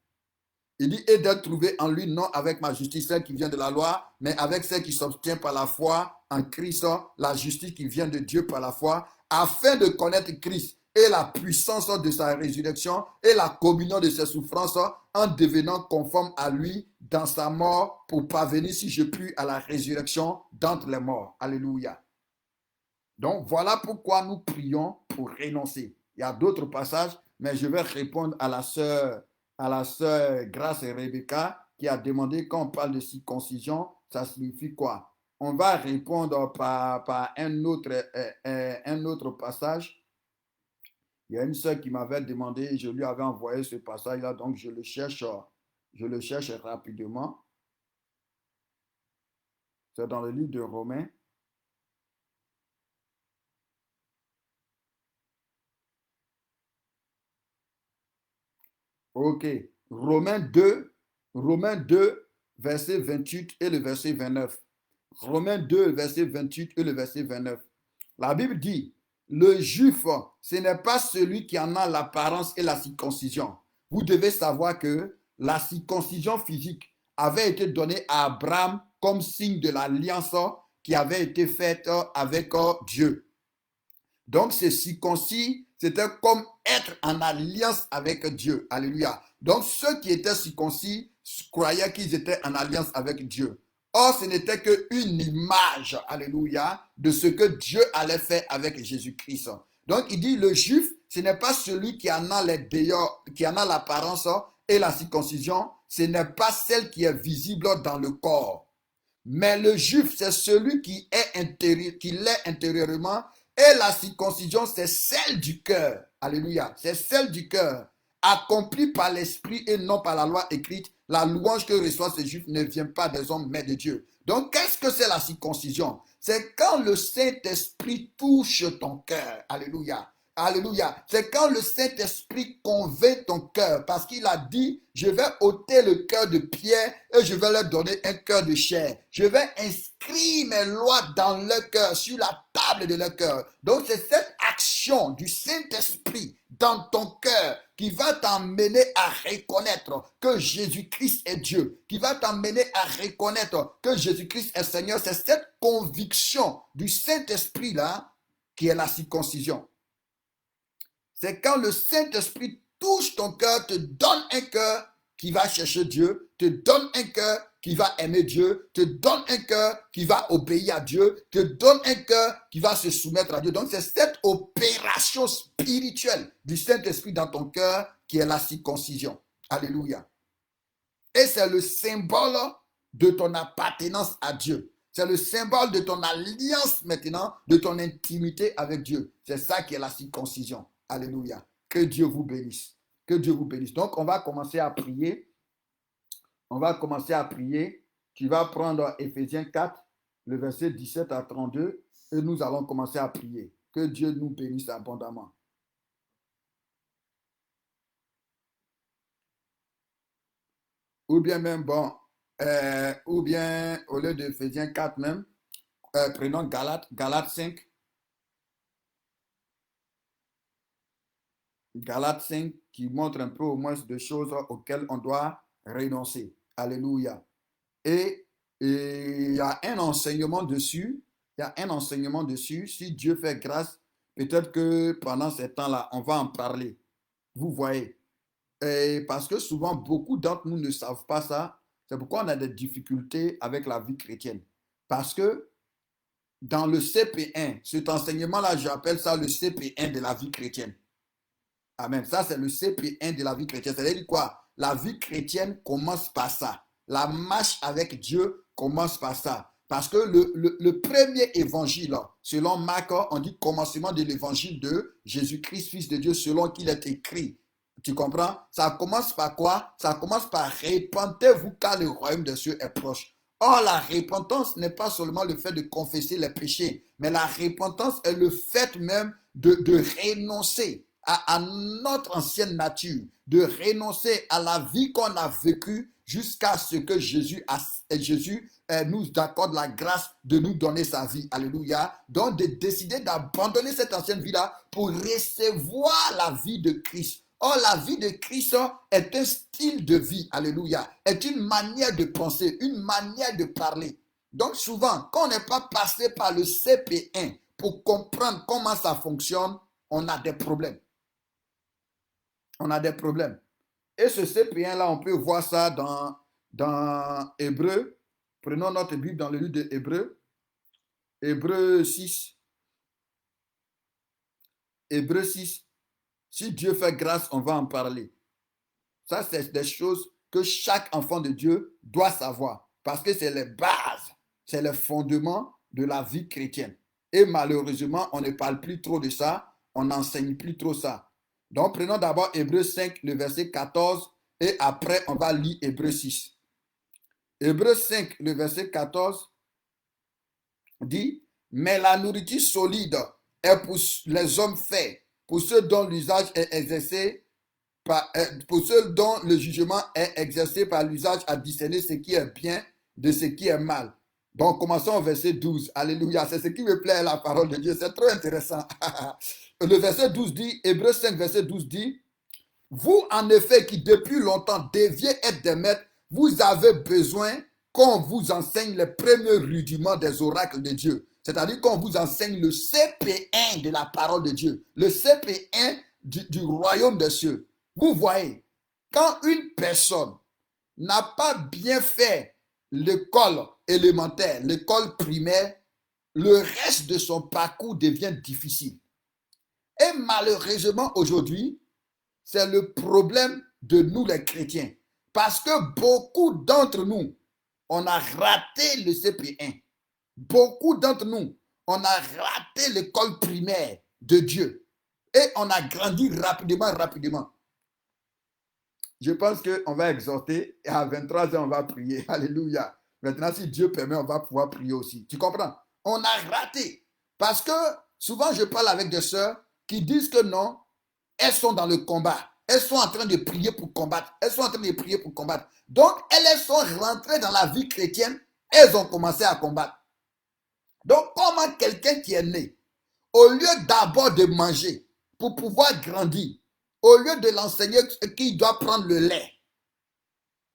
Il dit, et d'être trouvé en lui, non avec ma justice, celle qui vient de la loi, mais avec celle qui s'obtient par la foi en Christ, la justice qui vient de Dieu par la foi, afin de connaître Christ et la puissance de sa résurrection et la communion de ses souffrances en devenant conforme à lui dans sa mort pour parvenir, si je puis, à la résurrection d'entre les morts. Alléluia. Donc, voilà pourquoi nous prions pour renoncer. Il y a d'autres passages, mais je vais répondre à la sœur Grace et Rebecca qui a demandé quand on parle de circoncision, ça signifie quoi? on va répondre par un autre passage. Il y a une sœur qui m'avait demandé, je lui avais envoyé ce passage-là, donc je le cherche rapidement. C'est dans le livre de Romains. Ok. Romains 2, verset 28 et le verset 29. Romains 2, verset 28 et le verset 29. La Bible dit, le juif, ce n'est pas celui qui en a l'apparence et la circoncision. Vous devez savoir que la circoncision physique avait été donnée à Abraham comme signe de l'alliance qui avait été faite avec Dieu. Donc, ces circoncis, c'était comme être en alliance avec Dieu. Alléluia. Donc, ceux qui étaient circoncis croyaient qu'ils étaient en alliance avec Dieu. Or, ce n'était qu'une image, alléluia, de ce que Dieu allait faire avec Jésus-Christ. Donc, il dit, le juif, ce n'est pas celui qui en a qui en a l'apparence et la circoncision, ce n'est pas celle qui est visible dans le corps. Mais le juif, c'est celui qui l'est intérieurement, et la circoncision, c'est celle du cœur. Alléluia. C'est celle du cœur, accomplie par l'esprit et non par la loi écrite. La louange que reçoit ce juif ne vient pas des hommes, mais de Dieu. Donc, qu'est-ce que c'est la circoncision? C'est quand le Saint-Esprit touche ton cœur. Alléluia. Alléluia. C'est quand le Saint-Esprit convainc ton cœur, parce qu'il a dit, je vais ôter le cœur de pierre et je vais leur donner un cœur de chair. Je vais inscrire mes lois dans leur cœur, sur la table de leur cœur. Donc c'est cette action du Saint-Esprit dans ton cœur qui va t'emmener à reconnaître que Jésus-Christ est Dieu, qui va t'emmener à reconnaître que Jésus-Christ est Seigneur. C'est cette conviction du Saint-Esprit là qui est la circoncision. C'est quand le Saint-Esprit touche ton cœur, te donne un cœur qui va chercher Dieu, te donne un cœur qui va aimer Dieu, te donne un cœur qui va obéir à Dieu, te donne un cœur qui va se soumettre à Dieu. Donc c'est cette opération spirituelle du Saint-Esprit dans ton cœur qui est la circoncision. Alléluia. Et c'est le symbole de ton appartenance à Dieu. C'est le symbole de ton alliance maintenant, de ton intimité avec Dieu. C'est ça qui est la circoncision. Alléluia. Que Dieu vous bénisse. Que Dieu vous bénisse. Donc, on va commencer à prier. On va commencer à prier. Tu vas prendre Éphésiens 4, le verset 17 à 32, et nous allons commencer à prier. Que Dieu nous bénisse abondamment. Ou bien même, ou bien au lieu d'Éphésiens 4 même, prenons Galates 5. Galates 5 qui montre un peu au moins des choses auxquelles on doit renoncer. Alléluia. Et il y a un enseignement dessus. Il y a un enseignement dessus. Si Dieu fait grâce, peut-être que pendant ces temps-là, on va en parler. Vous voyez. Et parce que souvent, beaucoup d'entre nous ne savent pas ça. C'est pourquoi on a des difficultés avec la vie chrétienne. Parce que dans le CP1, cet enseignement-là, j'appelle ça le CP1 de la vie chrétienne. Amen. Ça, c'est le CP1 de la vie chrétienne. C'est-à-dire quoi? La vie chrétienne commence par ça. La marche avec Dieu commence par ça. Parce que le premier évangile, selon Marc, on dit commencement de l'évangile de Jésus-Christ, Fils de Dieu, selon qu'il est écrit. Tu comprends? Ça commence par quoi? Ça commence par repentez-vous car le royaume des cieux est proche. Or, la repentance n'est pas seulement le fait de confesser les péchés, mais la repentance est le fait même de renoncer à notre ancienne nature, de renoncer à la vie qu'on a vécue jusqu'à ce que Jésus nous accorde la grâce de nous donner sa vie. Alléluia. Donc de décider d'abandonner cette ancienne vie-là pour recevoir la vie de Christ. Or, la vie de Christ est un style de vie, alléluia, est une manière de penser, une manière de parler. Donc souvent, quand on n'est pas passé par le CP1 pour comprendre comment ça fonctionne, on a des problèmes. On a des problèmes. Et ce CP1-là, on peut voir ça dans Hébreu. Prenons notre Bible dans le livre de Hébreu. Hébreu 6. Hébreu 6. Si Dieu fait grâce, on va en parler. Ça, c'est des choses que chaque enfant de Dieu doit savoir. Parce que c'est les bases. C'est le fondement de la vie chrétienne. Et malheureusement, on ne parle plus trop de ça, on n'enseigne plus trop ça. Donc, prenons d'abord Hébreux 5, le verset 14, et après, on va lire Hébreux 6. Hébreux 5, le verset 14 dit, mais la nourriture solide est pour les hommes faits, pour ceux dont l'usage est exercé, pour ceux dont le jugement est exercé par l'usage à discerner ce qui est bien de ce qui est mal. Donc, commençons au verset 12. Alléluia. C'est ce qui me plaît, la parole de Dieu. C'est trop intéressant. Le verset 12 dit, Hébreux 5, verset 12 dit, vous, en effet, qui depuis longtemps deviez être des maîtres, vous avez besoin qu'on vous enseigne les premiers rudiments des oracles de Dieu. C'est-à-dire qu'on vous enseigne le CP1 de la parole de Dieu, le CP1 du royaume des cieux. Vous voyez, quand une personne n'a pas bien fait l'école élémentaire, l'école primaire, le reste de son parcours devient difficile. Et malheureusement, aujourd'hui, c'est le problème de nous les chrétiens. Parce que beaucoup d'entre nous, on a raté le CP1. Beaucoup d'entre nous, on a raté l'école primaire de Dieu. Et on a grandi rapidement. Je pense qu'on va exhorter et à 23 ans, on va prier. Alléluia. Maintenant, si Dieu permet, on va pouvoir prier aussi. Tu comprends? On a raté. Parce que souvent, je parle avec des sœurs qui disent que non, elles sont dans le combat. Elles sont en train de prier pour combattre. Donc, elles sont rentrées dans la vie chrétienne. Elles ont commencé à combattre. Donc, comment quelqu'un qui est né, au lieu d'abord de manger pour pouvoir grandir, au lieu de l'enseigner qu'il doit prendre le lait,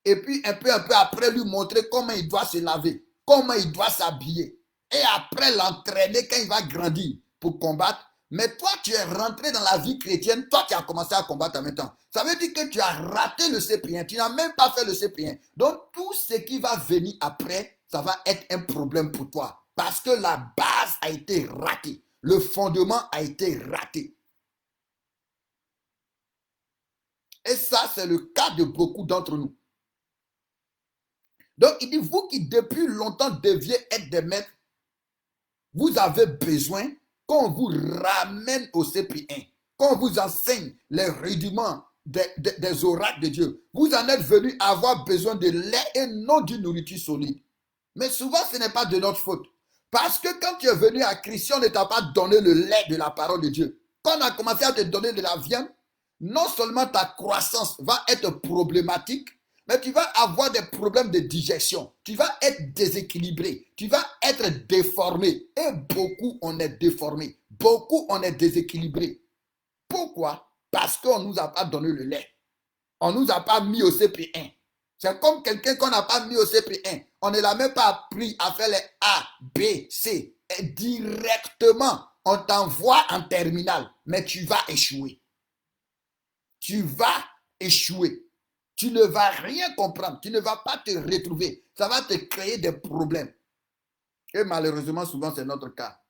et puis un peu après lui montrer comment il doit se laver, comment il doit s'habiller, et après l'entraîner quand il va grandir pour combattre. Mais toi, tu es rentré dans la vie chrétienne, toi, tu as commencé à combattre en même temps. Ça veut dire que tu as raté le CP1, tu n'as même pas fait le CP1. Donc, tout ce qui va venir après, ça va être un problème pour toi. Parce que la base a été ratée. Le fondement a été raté. Et ça, c'est le cas de beaucoup d'entre nous. Donc, il dit, vous qui depuis longtemps deviez être des maîtres, vous avez besoin qu'on vous ramène au CP1, qu'on vous enseigne les rudiments des oracles de Dieu. Vous en êtes venus avoir besoin de lait et non d'une nourriture solide. Mais souvent, ce n'est pas de notre faute. Parce que quand tu es venu à Christ, on ne t'a pas donné le lait de la parole de Dieu. Quand on a commencé à te donner de la viande, non seulement ta croissance va être problématique, mais tu vas avoir des problèmes de digestion. Tu vas être déséquilibré. Tu vas être déformé. Et beaucoup, on est déformé. Beaucoup, on est déséquilibré. Pourquoi? Parce qu'on ne nous a pas donné le lait. On ne nous a pas mis au CP1. C'est comme quelqu'un qu'on n'a pas mis au CP1. On ne l'a même pas appris à faire les A, B, C. Et directement, on t'envoie en terminale. Mais tu vas échouer. Tu vas échouer. Tu ne vas rien comprendre. Tu ne vas pas te retrouver. Ça va te créer des problèmes. Et malheureusement, souvent, c'est notre cas.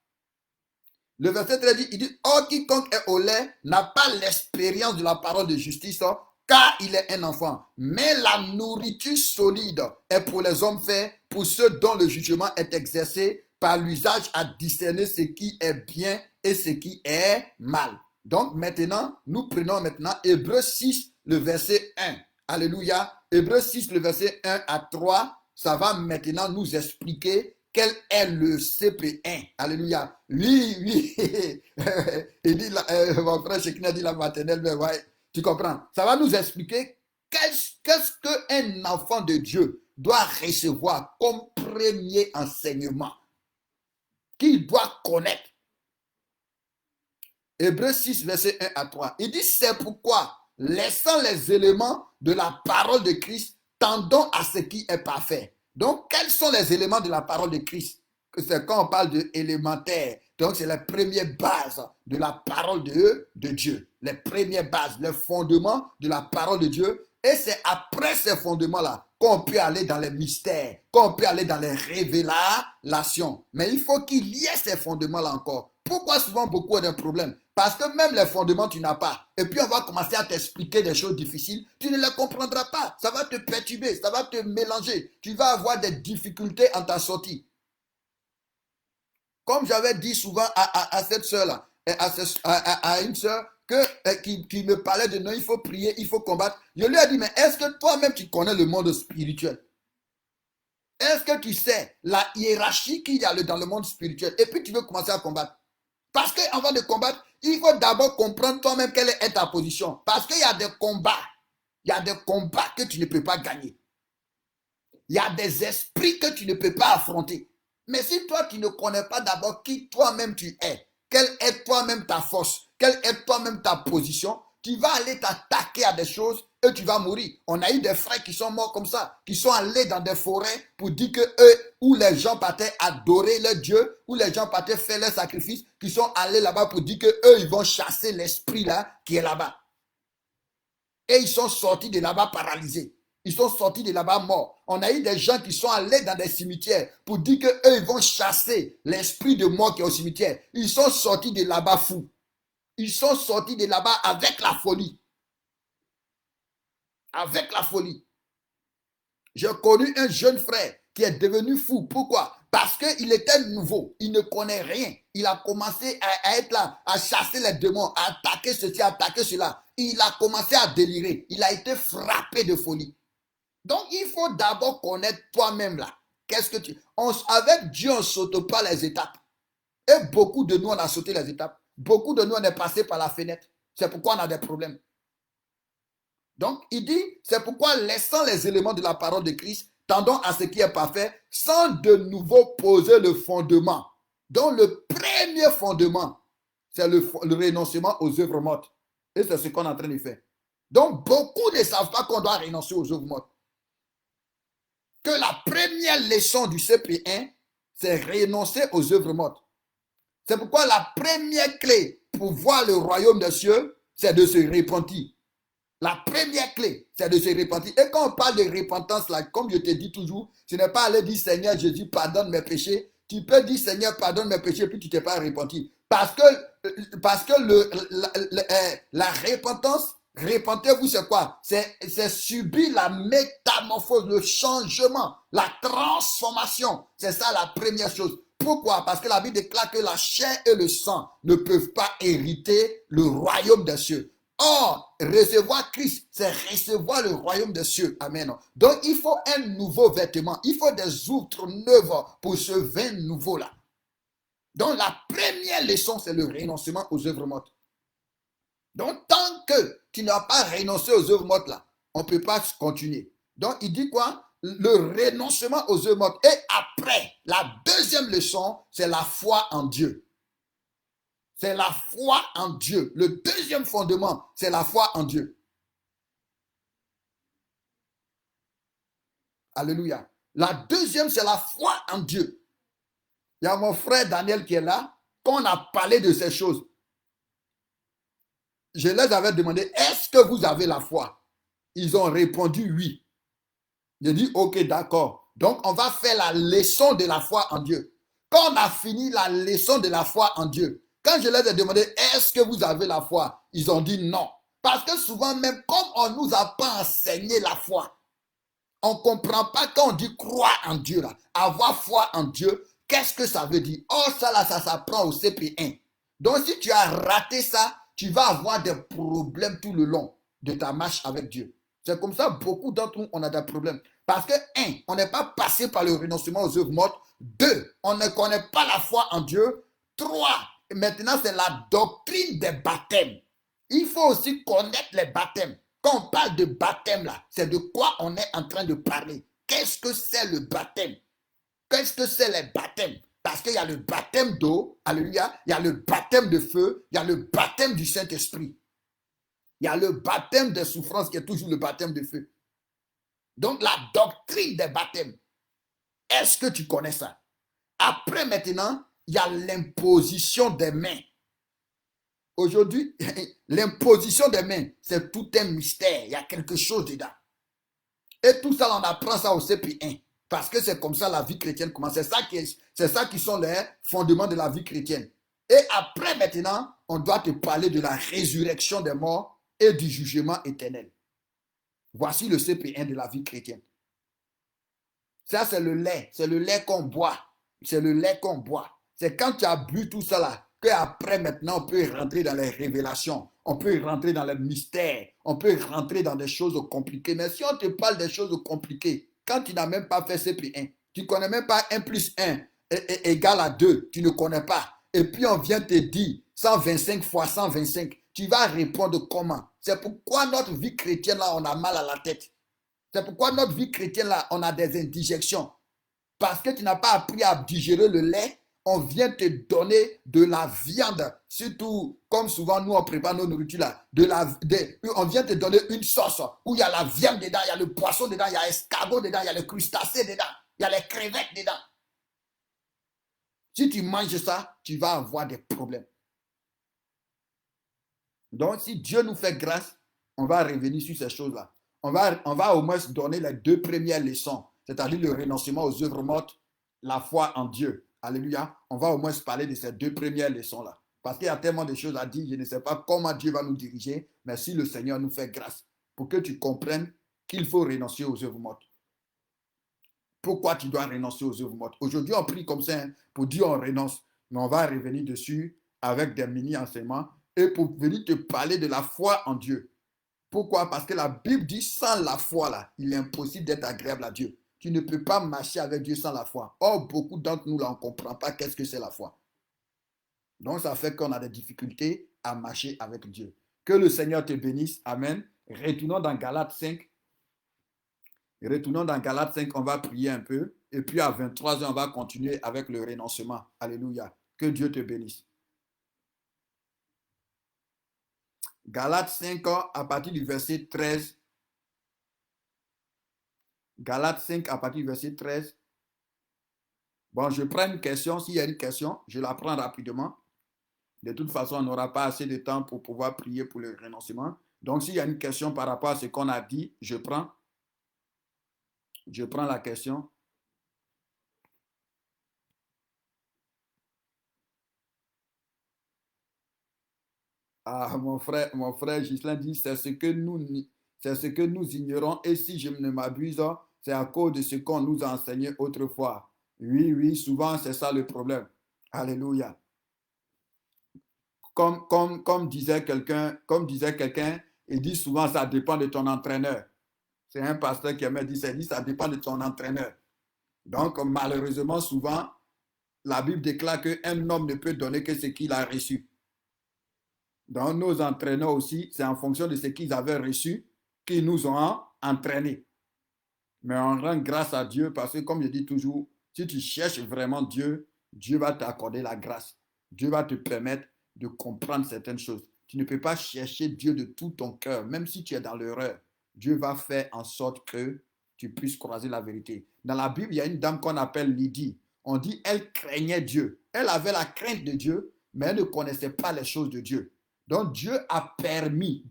Le verset 13 dit, il dit, oh, quiconque est au lait n'a pas l'expérience de la parole de justice, car il est un enfant. Mais la nourriture solide est pour les hommes faits, pour ceux dont le jugement est exercé par l'usage à discerner ce qui est bien et ce qui est mal. Donc maintenant, nous prenons maintenant Hébreux 6, le verset 1. Alléluia. Hébreux 6, le verset 1 à 3, ça va maintenant nous expliquer quel est le CP1. Alléluia. Oui. Il dit, mon frère Chekina dit la maternelle, mais ouais, tu comprends. Ça va nous expliquer qu'est-ce qu'un enfant de Dieu doit recevoir comme premier enseignement qu'il doit connaître. Hébreux 6, verset 1 à 3. Il dit, c'est pourquoi, laissant les éléments de la parole de Christ, tendons à ce qui est parfait. Donc, quels sont les éléments de la parole de Christ? C'est quand on parle de élémentaire. Donc, c'est les premières bases de la parole de Dieu. Les premières bases, les fondements de la parole de Dieu. Et c'est après ces fondements-là qu'on peut aller dans les mystères, qu'on peut aller dans les révélations. Mais il faut qu'il y ait ces fondements-là encore. Pourquoi souvent beaucoup ont des problèmes? Parce que même les fondements, tu n'as pas. Et puis, on va commencer à t'expliquer des choses difficiles. Tu ne les comprendras pas. Ça va te perturber, ça va te mélanger. Tu vas avoir des difficultés en ta sortie. Comme j'avais dit souvent à cette sœur-là, à une sœur qui me parlait de non, il faut prier, il faut combattre. Je lui ai dit, mais est-ce que toi-même tu connais le monde spirituel? Est-ce que tu sais la hiérarchie qu'il y a dans le monde spirituel? Et puis tu veux commencer à combattre. Parce qu'avant de combattre, il faut d'abord comprendre toi-même quelle est ta position. Parce qu'il y a des combats. Il y a des combats que tu ne peux pas gagner. Il y a des esprits que tu ne peux pas affronter. Mais si toi, tu ne connais pas d'abord qui toi-même tu es, quelle est toi-même ta force, quelle est toi-même ta position, tu vas aller t'attaquer à des choses et tu vas mourir. On a eu des frères qui sont morts comme ça, qui sont allés dans des forêts pour dire que eux, où les gens partaient adorer leur Dieu, où les gens partaient faire leurs sacrifices, qui sont allés là-bas pour dire que eux, ils vont chasser l'esprit là qui est là-bas. Et ils sont sortis de là-bas paralysés. Ils sont sortis de là-bas morts. On a eu des gens qui sont allés dans des cimetières pour dire qu'eux, ils vont chasser l'esprit de mort qui est au cimetière. Ils sont sortis de là-bas fous. Ils sont sortis de là-bas avec la folie. Avec la folie. J'ai connu un jeune frère qui est devenu fou. Pourquoi? Parce qu'il était nouveau. Il ne connaît rien. Il a commencé à être là, à chasser les démons, à attaquer ceci, à attaquer cela. Il a commencé à délirer. Il a été frappé de folie. Donc, il faut d'abord connaître toi-même là. Qu'est-ce que tu... avec Dieu, on ne saute pas les étapes. Et beaucoup de nous, on a sauté les étapes. Beaucoup de nous, on est passé par la fenêtre. C'est pourquoi on a des problèmes. Donc, il dit, c'est pourquoi laissant les éléments de la parole de Christ, tendons à ce qui est parfait, sans de nouveau poser le fondement. Donc, le premier fondement, c'est le renoncement aux œuvres mortes. Et c'est ce qu'on est en train de faire. Donc, beaucoup ne savent pas qu'on doit renoncer aux œuvres mortes. Que la première leçon du CP1, c'est renoncer aux œuvres mortes. C'est pourquoi la première clé pour voir le royaume des cieux, c'est de se repentir. La première clé, c'est de se repentir. Et quand on parle de repentance, là, comme je te dis toujours, ce n'est pas aller dire Seigneur Jésus, pardonne mes péchés. Tu peux dire Seigneur, pardonne mes péchés, puis tu ne t'es pas repenti. Parce que la repentance, repentez-vous, c'est quoi? C'est subir la métamorphose, le changement, la transformation. C'est ça la première chose. Pourquoi? Parce que la Bible déclare que la chair et le sang ne peuvent pas hériter le royaume des cieux. Or, recevoir Christ, c'est recevoir le royaume des cieux. Amen. Donc, il faut un nouveau vêtement. Il faut des outres neuves pour ce vin nouveau-là. Donc, la première leçon, c'est le renoncement aux œuvres mortes. Donc, tant que tu n'as pas renoncé aux œuvres mortes là, on ne peut pas continuer. Donc, il dit quoi? Le renoncement aux œuvres mortes. Et après, la deuxième leçon, c'est la foi en Dieu. C'est la foi en Dieu. Le deuxième fondement, c'est la foi en Dieu. Alléluia. La deuxième, c'est la foi en Dieu. Il y a mon frère Daniel qui est là. Quand on a parlé de ces choses, je les avais demandé, est-ce que vous avez la foi? Ils ont répondu oui. J'ai dit, ok, d'accord. Donc, on va faire la leçon de la foi en Dieu. Quand on a fini la leçon de la foi en Dieu, quand je les ai demandé, est-ce que vous avez la foi? Ils ont dit non. Parce que souvent, même comme on ne nous a pas enseigné la foi, on ne comprend pas quand on dit croire en Dieu, là, avoir foi en Dieu, qu'est-ce que ça veut dire? Oh, ça là, ça s'apprend au CP1. Donc, si tu as raté ça, tu vas avoir des problèmes tout le long de ta marche avec Dieu. C'est comme ça, beaucoup d'entre nous, on a des problèmes. Parce que, on n'est pas passé par le renoncement aux œuvres mortes. 2, on ne connaît pas la foi en Dieu. 3, maintenant, c'est la doctrine des baptêmes. Il faut aussi connaître les baptêmes. Quand on parle de baptême, là, c'est de quoi on est en train de parler. Qu'est-ce que c'est le baptême? Qu'est-ce que c'est les baptêmes? Parce qu'il y a le baptême d'eau, alléluia, il y a le baptême de feu, il y a le baptême du Saint-Esprit. Il y a le baptême des souffrances qui est toujours le baptême de feu. Donc, la doctrine des baptêmes, est-ce que tu connais ça? Après, maintenant, il y a l'imposition des mains. Aujourd'hui, l'imposition des mains, c'est tout un mystère. Il y a quelque chose dedans. Et tout ça, on apprend ça au CP1. Parce que c'est comme ça la vie chrétienne commence. C'est ça qui sont les fondements de la vie chrétienne. Et après, maintenant, on doit te parler de la résurrection des morts et du jugement éternel. Voici le CP1 de la vie chrétienne. Ça, c'est le lait. C'est le lait qu'on boit. C'est le lait qu'on boit. C'est quand tu as bu tout ça là, qu'après maintenant on peut rentrer dans les révélations, on peut rentrer dans les mystères, on peut rentrer dans des choses compliquées. Mais si on te parle des choses compliquées, quand tu n'as même pas fait CP1, tu ne connais même pas 1 plus 1 égale à 2, tu ne connais pas. Et puis on vient te dire 125 fois 125, tu vas répondre comment? C'est pourquoi notre vie chrétienne là, on a mal à la tête. C'est pourquoi notre vie chrétienne là, on a des indigections. Parce que tu n'as pas appris à digérer le lait, on vient te donner de la viande, surtout comme souvent nous on prépare nos nourritures là, on vient te donner une sauce où il y a la viande dedans, il y a le poisson dedans, il y a l'escargot dedans, il y a le crustacé dedans, il y a les crevettes dedans. Si tu manges ça, tu vas avoir des problèmes. Donc si Dieu nous fait grâce, on va revenir sur ces choses-là. On va au moins donner les 2 premières leçons, c'est-à-dire le renoncement aux œuvres mortes, la foi en Dieu. Alléluia. On va au moins parler de ces 2 premières leçons-là. Parce qu'il y a tellement de choses à dire, je ne sais pas comment Dieu va nous diriger, mais si le Seigneur nous fait grâce, pour que tu comprennes qu'il faut renoncer aux œuvres mortes. Pourquoi tu dois renoncer aux œuvres mortes? Aujourd'hui, on prie comme ça pour dire on renonce, mais on va revenir dessus avec des mini-enseignements et pour venir te parler de la foi en Dieu. Pourquoi? Parce que la Bible dit sans la foi, là, il est impossible d'être agréable à Dieu. Tu ne peux pas marcher avec Dieu sans la foi. Or, beaucoup d'entre nous, là, on ne comprend pas qu'est-ce que c'est la foi. Donc, ça fait qu'on a des difficultés à marcher avec Dieu. Que le Seigneur te bénisse. Amen. Retournons dans Galates 5. Retournons dans Galates 5, on va prier un peu. Et puis à 23h, on va continuer avec le renoncement. Alléluia. Que Dieu te bénisse. Galates 5, à partir du verset 13. Galates 5, à partir du verset 13. Bon, je prends une question. S'il y a une question, je la prends rapidement. De toute façon, on n'aura pas assez de temps pour pouvoir prier pour le renoncement. Donc, s'il y a une question par rapport à ce qu'on a dit, je prends la question. Ah, mon frère Ghislain dit, c'est ce que nous ignorons. Et si je ne m'abuse, c'est à cause de ce qu'on nous a enseigné autrefois. Oui, souvent, c'est ça le problème. Alléluia. Comme disait quelqu'un, il dit souvent, ça dépend de ton entraîneur. C'est un pasteur qui m'a dit, ça dépend de ton entraîneur. Donc, malheureusement, souvent, la Bible déclare qu'un homme ne peut donner que ce qu'il a reçu. Donc, nos entraîneurs aussi, c'est en fonction de ce qu'ils avaient reçu qu'ils nous ont entraînés. Mais on rend grâce à Dieu parce que, comme je dis toujours, si tu cherches vraiment Dieu, Dieu va t'accorder la grâce. Dieu va te permettre de comprendre certaines choses. Tu ne peux pas chercher Dieu de tout ton cœur, même si tu es dans l'erreur. Dieu va faire en sorte que tu puisses croiser la vérité. Dans la Bible, il y a une dame qu'on appelle Lydie. On dit elle craignait Dieu. Elle avait la crainte de Dieu, mais elle ne connaissait pas les choses de Dieu. Donc Dieu a permis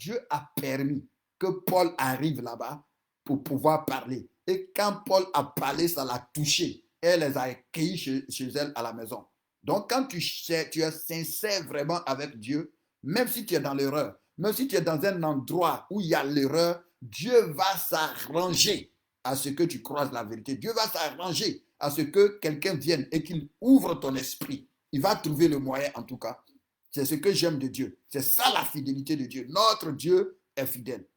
que Paul arrive là-bas pour pouvoir parler. Et quand Paul a parlé, ça l'a touché. Elle les a accueillis chez elle à la maison. Donc quand tu es sincère vraiment avec Dieu, même si tu es dans l'erreur, même si tu es dans un endroit où il y a l'erreur, Dieu va s'arranger à ce que tu croises la vérité. Dieu va s'arranger à ce que quelqu'un vienne et qu'il ouvre ton esprit. Il va trouver le moyen en tout cas. C'est ce que j'aime de Dieu. C'est ça la fidélité de Dieu. Notre Dieu est fidèle.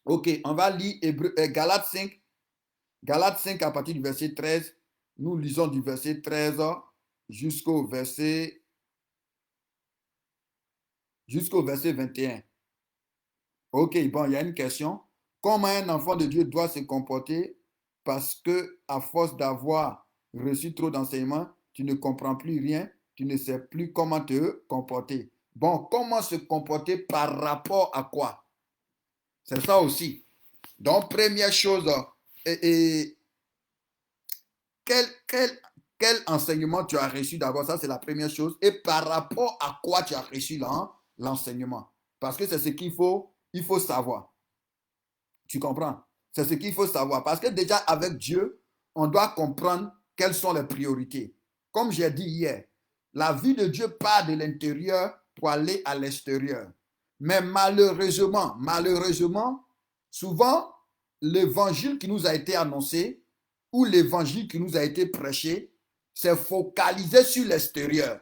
Ok, on va lire Galates 5. Galates 5 à partir du verset 13. Nous lisons du verset 13 jusqu'au verset 21. Ok, bon, il y a une question. Comment un enfant de Dieu doit se comporter parce que à force d'avoir reçu trop d'enseignements, tu ne comprends plus rien, tu ne sais plus comment te comporter. Bon, comment se comporter par rapport à quoi? C'est ça aussi. Donc, première chose, quel enseignement tu as reçu d'abord? Ça, c'est la première chose. Et par rapport à quoi tu as reçu l'enseignement? Parce que c'est ce qu'il faut savoir. Tu comprends? C'est ce qu'il faut savoir. Parce que déjà, avec Dieu, on doit comprendre quelles sont les priorités. Comme j'ai dit hier, la vie de Dieu part de l'intérieur pour aller à l'extérieur. Mais malheureusement, souvent, l'évangile qui nous a été annoncé ou l'évangile qui nous a été prêché c'est focaliser sur l'extérieur.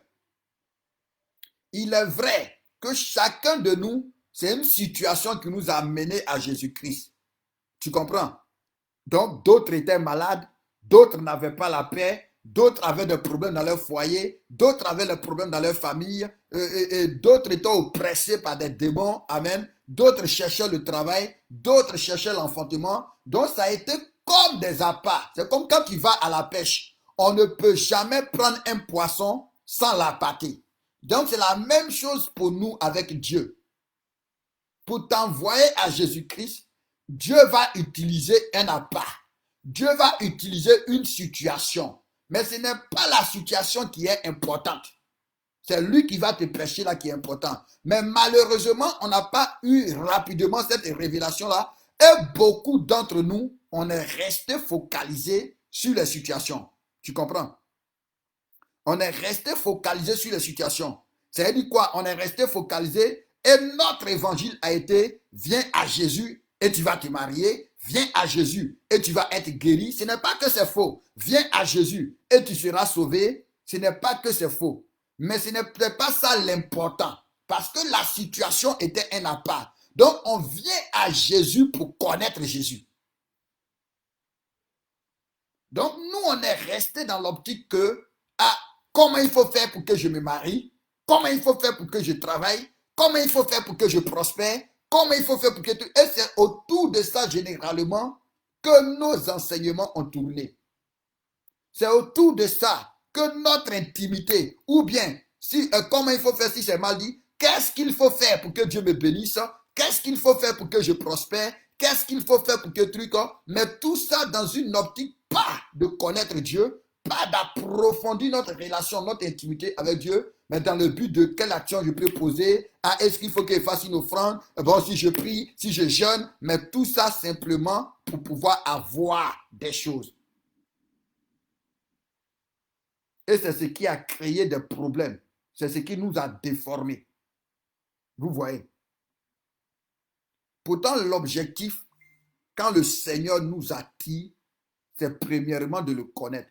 Il est vrai que chacun de nous, c'est une situation qui nous a menés à Jésus-Christ. Tu comprends? Donc, d'autres étaient malades, d'autres n'avaient pas la paix, d'autres avaient des problèmes dans leur foyer, d'autres avaient des problèmes dans leur famille, et d'autres étaient oppressés par des démons, amen. D'autres cherchaient le travail, d'autres cherchaient l'enfantement. Donc, ça a été comme des appâts. C'est comme quand tu vas à la pêche. On ne peut jamais prendre un poisson sans l'appâter. Donc, c'est la même chose pour nous avec Dieu. Pour t'envoyer à Jésus-Christ, Dieu va utiliser un appât. Dieu va utiliser une situation. Mais ce n'est pas la situation qui est importante. C'est lui qui va te prêcher là qui est important. Mais malheureusement, on n'a pas eu rapidement cette révélation-là. Et beaucoup d'entre nous, on est resté focalisé sur les situations. Tu comprends? On est resté focalisé sur les situations. C'est-à-dire quoi? On est resté focalisé et notre évangile a été, viens à Jésus et tu vas te marier, viens à Jésus et tu vas être guéri. Ce n'est pas que c'est faux. Viens à Jésus et tu seras sauvé. Ce n'est pas que c'est faux. Mais ce n'est peut-être pas ça l'important. Parce que la situation était un appât. Donc on vient à Jésus pour connaître Jésus. Donc nous on est resté dans l'optique que, ah, comment il faut faire pour que je me marie? Comment il faut faire pour que je travaille? Comment il faut faire pour que je prospère? Comment il faut faire pour que... Et c'est autour de ça, généralement, que nos enseignements ont tourné. C'est autour de ça que notre intimité, ou bien, si, comment il faut faire si c'est mal dit, qu'est-ce qu'il faut faire pour que Dieu me bénisse? Qu'est-ce qu'il faut faire pour que je prospère? Qu'est-ce qu'il faut faire pour que truc? Mais tout ça dans une optique, pas de connaître Dieu, pas d'approfondir notre relation, notre intimité avec Dieu, mais dans le but de quelle action je peux poser. Ah, est-ce qu'il faut que je fasse une offrande? Bon, si je prie, si je jeûne, mais tout ça simplement pour pouvoir avoir des choses. Et c'est ce qui a créé des problèmes. C'est ce qui nous a déformés. Vous voyez? Pourtant, l'objectif, quand le Seigneur nous attire, c'est premièrement de le connaître.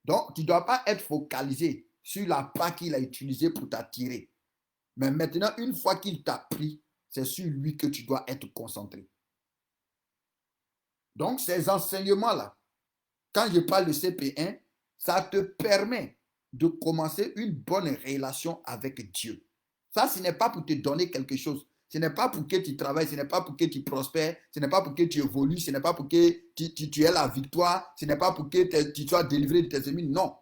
Donc, tu ne dois pas être focalisé sur la part qu'il a utilisée pour t'attirer. Mais maintenant, une fois qu'il t'a pris, c'est sur lui que tu dois être concentré. Donc, ces enseignements-là, quand je parle de CP1, ça te permet de commencer une bonne relation avec Dieu. Ça, ce n'est pas pour te donner quelque chose. Ce n'est pas pour que tu travailles, ce n'est pas pour que tu prospères, ce n'est pas pour que tu évolues, ce n'est pas pour que tu aies la victoire, ce n'est pas pour que tu sois délivré de tes ennemis. Non.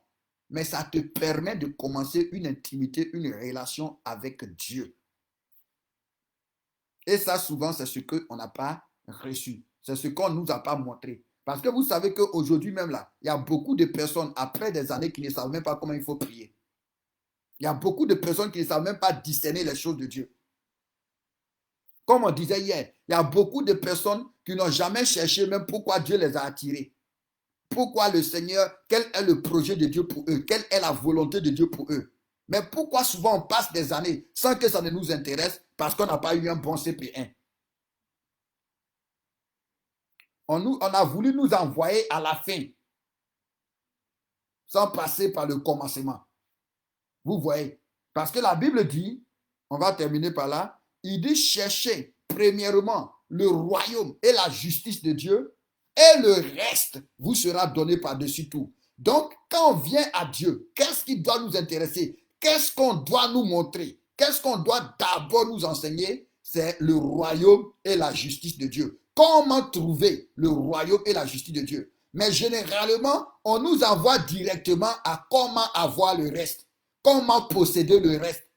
Mais ça te permet de commencer une intimité, une relation avec Dieu. Et ça, souvent, c'est ce qu'on n'a pas reçu. C'est ce qu'on ne nous a pas montré. Parce que vous savez qu'aujourd'hui même là, il y a beaucoup de personnes, après des années, qui ne savent même pas comment il faut prier. Il y a beaucoup de personnes qui ne savent même pas discerner les choses de Dieu. Comme on disait hier, il y a beaucoup de personnes qui n'ont jamais cherché même pourquoi Dieu les a attirés. Pourquoi le Seigneur, quel est le projet de Dieu pour eux? Quelle est la volonté de Dieu pour eux? Mais pourquoi souvent on passe des années sans que ça ne nous intéresse parce qu'on n'a pas eu un bon CP1? On a voulu nous envoyer à la fin sans passer par le commencement. Vous voyez? Parce que la Bible dit, on va terminer par là, il dit cherchez premièrement le royaume et la justice de Dieu et le reste vous sera donné par-dessus tout. Donc, quand on vient à Dieu, qu'est-ce qui doit nous intéresser? Qu'est-ce qu'on doit nous montrer? Qu'est-ce qu'on doit d'abord nous enseigner? C'est le royaume et la justice de Dieu. Comment trouver le royaume et la justice de Dieu? Mais généralement, on nous envoie directement à comment avoir le reste. Comment posséder le reste?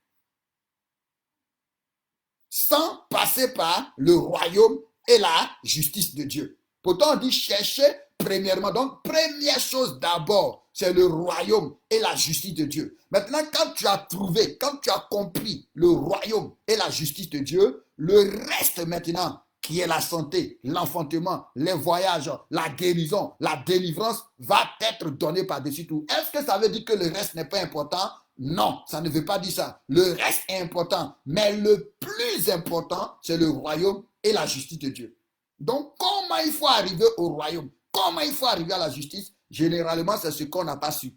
Sans passer par le royaume et la justice de Dieu. Pourtant, on dit chercher premièrement. Donc, première chose d'abord, c'est le royaume et la justice de Dieu. Maintenant, quand tu as trouvé, quand tu as compris le royaume et la justice de Dieu, le reste maintenant, qui est la santé, l'enfantement, les voyages, la guérison, la délivrance, va être donné par-dessus tout. Est-ce que ça veut dire que le reste n'est pas important? Non, ça ne veut pas dire ça. Le reste est important, mais le plus important, c'est le royaume et la justice de Dieu. Donc, comment il faut arriver au royaume? Comment il faut arriver à la justice? Généralement, c'est ce qu'on n'a pas su.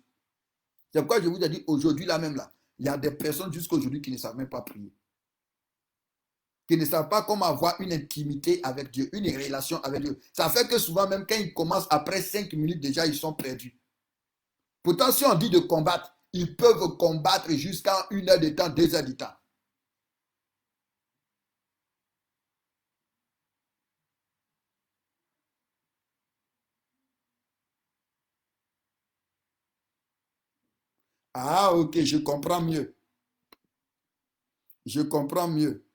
C'est pourquoi je vous ai dit aujourd'hui là même là, il y a des personnes jusqu'à aujourd'hui qui ne savent même pas prier. Qui ne savent pas comment avoir une intimité avec Dieu, une relation avec Dieu. Ça fait que souvent, même quand ils commencent, après 5 minutes, déjà, ils sont perdus. Pourtant, si on dit de combattre, ils peuvent combattre jusqu'à 1 heure de temps, 2 heures de temps. Ah, ok, je comprends mieux. Je comprends mieux.